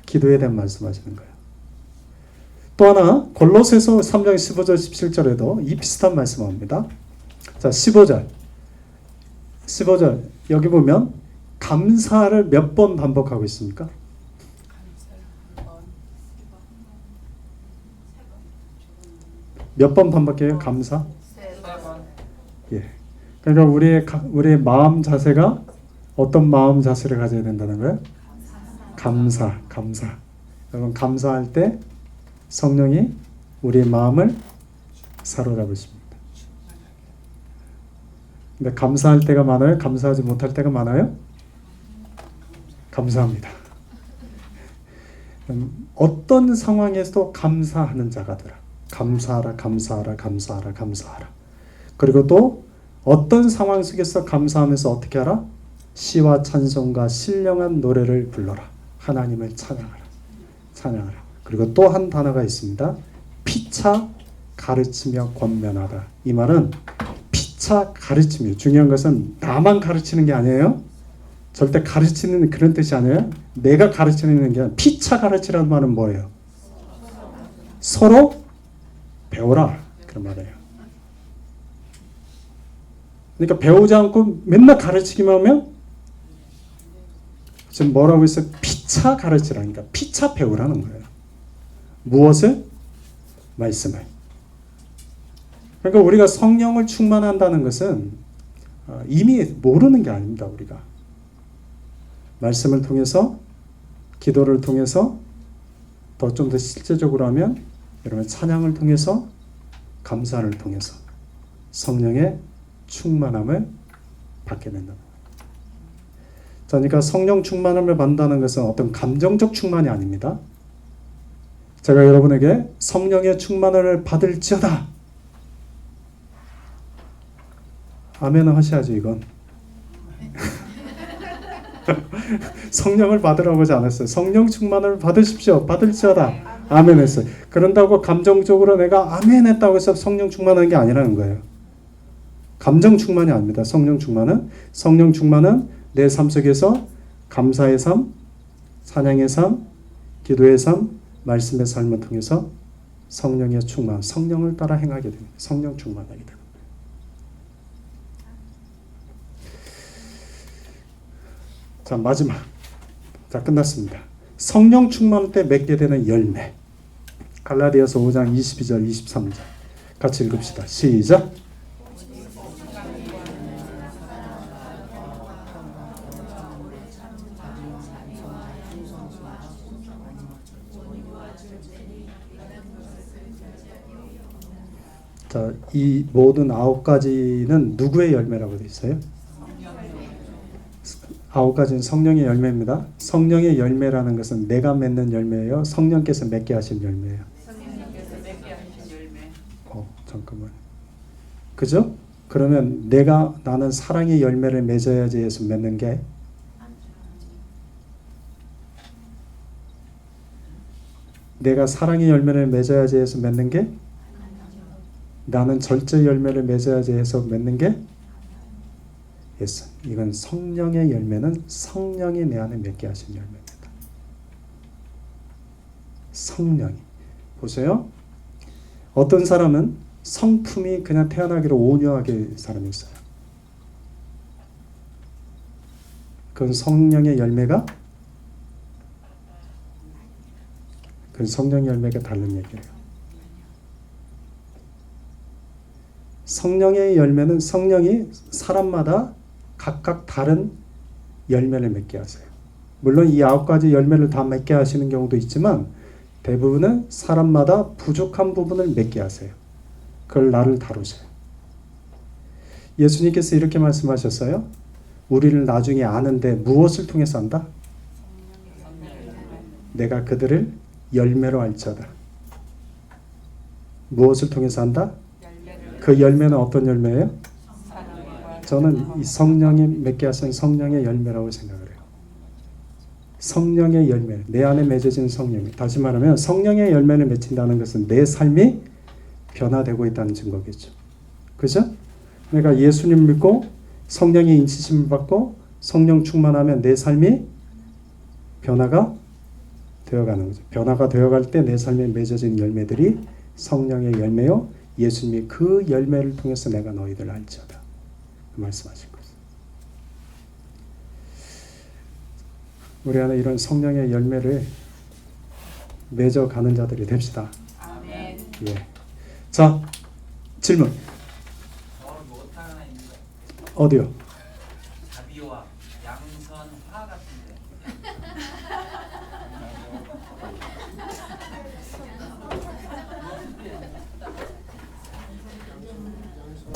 기도에 대한 말씀하시는 거예요. 또 하나 골로새서 3장 15절 17절에도 이 비슷한 말씀합니다. 자 15절 여기 보면 감사를 몇 번 반복하고 있습니까? 몇 번 반복해요? 감사? 예. 그러니까 우리의 마음 자세가 어떤 마음 자세를 가져야 된다는 거예요? 감사. 여러분 감사할 때 성령이 우리의 마음을 사로잡으십니다. 근데 감사할 때가 많아요? 감사하지 못할 때가 많아요? 감사합니다. 어떤 상황에서도 감사하는 자가 되라. 감사하라. 그리고 또 어떤 상황 속에서 감사하면서 어떻게 하라? 시와 찬송과 신령한 노래를 불러라. 하나님을 찬양하라. 그리고 또 한 단어가 있습니다. 피차 가르치며 권면하다. 이 말은 피차 가르치며, 중요한 것은 나만 가르치는 게 아니에요. 절대 가르치는 그런 뜻이 아니에요. 내가 가르치는 게 아니라 피차 가르치라는 말은 뭐예요? 서로 배워라. 그런 말이에요. 그러니까 배우지 않고 맨날 가르치기만 하면 지금 뭐라고 했어요? 피차 가르치라니까. 피차 배우라는 거예요. 무엇을? 말씀을. 그러니까 우리가 성령을 충만한다는 것은 이미 모르는 게 아닙니다. 우리가 말씀을 통해서, 기도를 통해서, 좀 더 실제적으로 하면 여러분 찬양을 통해서, 감사를 통해서 성령의 충만함을 받게 된다. 그러니까 성령 충만함을 받는다는 것은 어떤 감정적 충만이 아닙니다. 제가 여러분에게 성령의 충만을 받을지어다. 아멘을 하셔야죠. 이건 성령을 받으라고 하지 않았어요. 성령 충만을 받으십시오. 받을지어다. 아멘 했어요. 그런다고 감정적으로 내가 아멘 했다고 해서 성령 충만한 게 아니라는 거예요. 감정 충만이 아닙니다. 성령 충만은 내 삶 속에서 감사의 삶, 찬양의 삶, 기도의 삶, 말씀의 삶을 통해서 성령의 충만, 성령을 따라 행하게 됩니다. 성령 충만하게 됩니다. 자, 마지막. 자, 끝났습니다. 성령 충만 때 맺게 되는 열매. 갈라디아서 5장 22절, 23절. 같이 읽읍시다. 시작. 자, 이 모든 9가지는 누구의 열매라고 되어 있어요? 9가지는 성령의 열매입니다. 성령의 열매라는 것은 내가 맺는 열매예요? 성령께서 맺게 하신 열매예요? 성령님께서 맺게 하신 열매. 잠깐만. 그죠? 그러면 나는 사랑의 열매를 맺어야지 해서 맺는 게 내가 사랑의 열매를 맺어야지 해서 맺는 게 나는 절제 열매를 맺어야지 해서 맺는 게 yes. 이건 성령의 열매는 성령이 내 안에 맺게 하신 열매입니다. 성령이. 보세요. 어떤 사람은 성품이 그냥 태어나기로 온유하게 사람이 있어요. 그건 성령의 열매가 다른 얘기예요. 성령의 열매는 성령이 사람마다 각각 다른 열매를 맺게 하세요. 물론 이 9가지 열매를 다 맺게 하시는 경우도 있지만 대부분은 사람마다 부족한 부분을 맺게 하세요. 그걸 나를 다루세요. 예수님께서 이렇게 말씀하셨어요. 우리를 나중에 아는데 무엇을 통해서 안다? 내가 그들을 열매로 알지어다. 무엇을 통해서 안다? 그 열매는 어떤 열매예요? 저는 이 성령이 맺게 하신 성령의 열매라고 생각을 해요. 성령의 열매, 내 안에 맺어진 성령. 다시 말하면 성령의 열매를 맺힌다는 것은 내 삶이 변화되고 있다는 증거겠죠. 그죠? 내가 예수님 믿고 성령의 인치심을 받고 성령 충만하면 내 삶이 변화가 되어가는 거죠. 변화가 되어갈 때 내 삶에 맺어진 열매들이 성령의 열매요. 예수님이 그 열매를 통해서 내가 너희들 알지어다. 말씀하신 거죠. 우리 안에 이런 성령의 열매를 맺어가는 자들이 됩시다. 아멘. 예. 자, 질문. 못하는 아입니다. 어디요?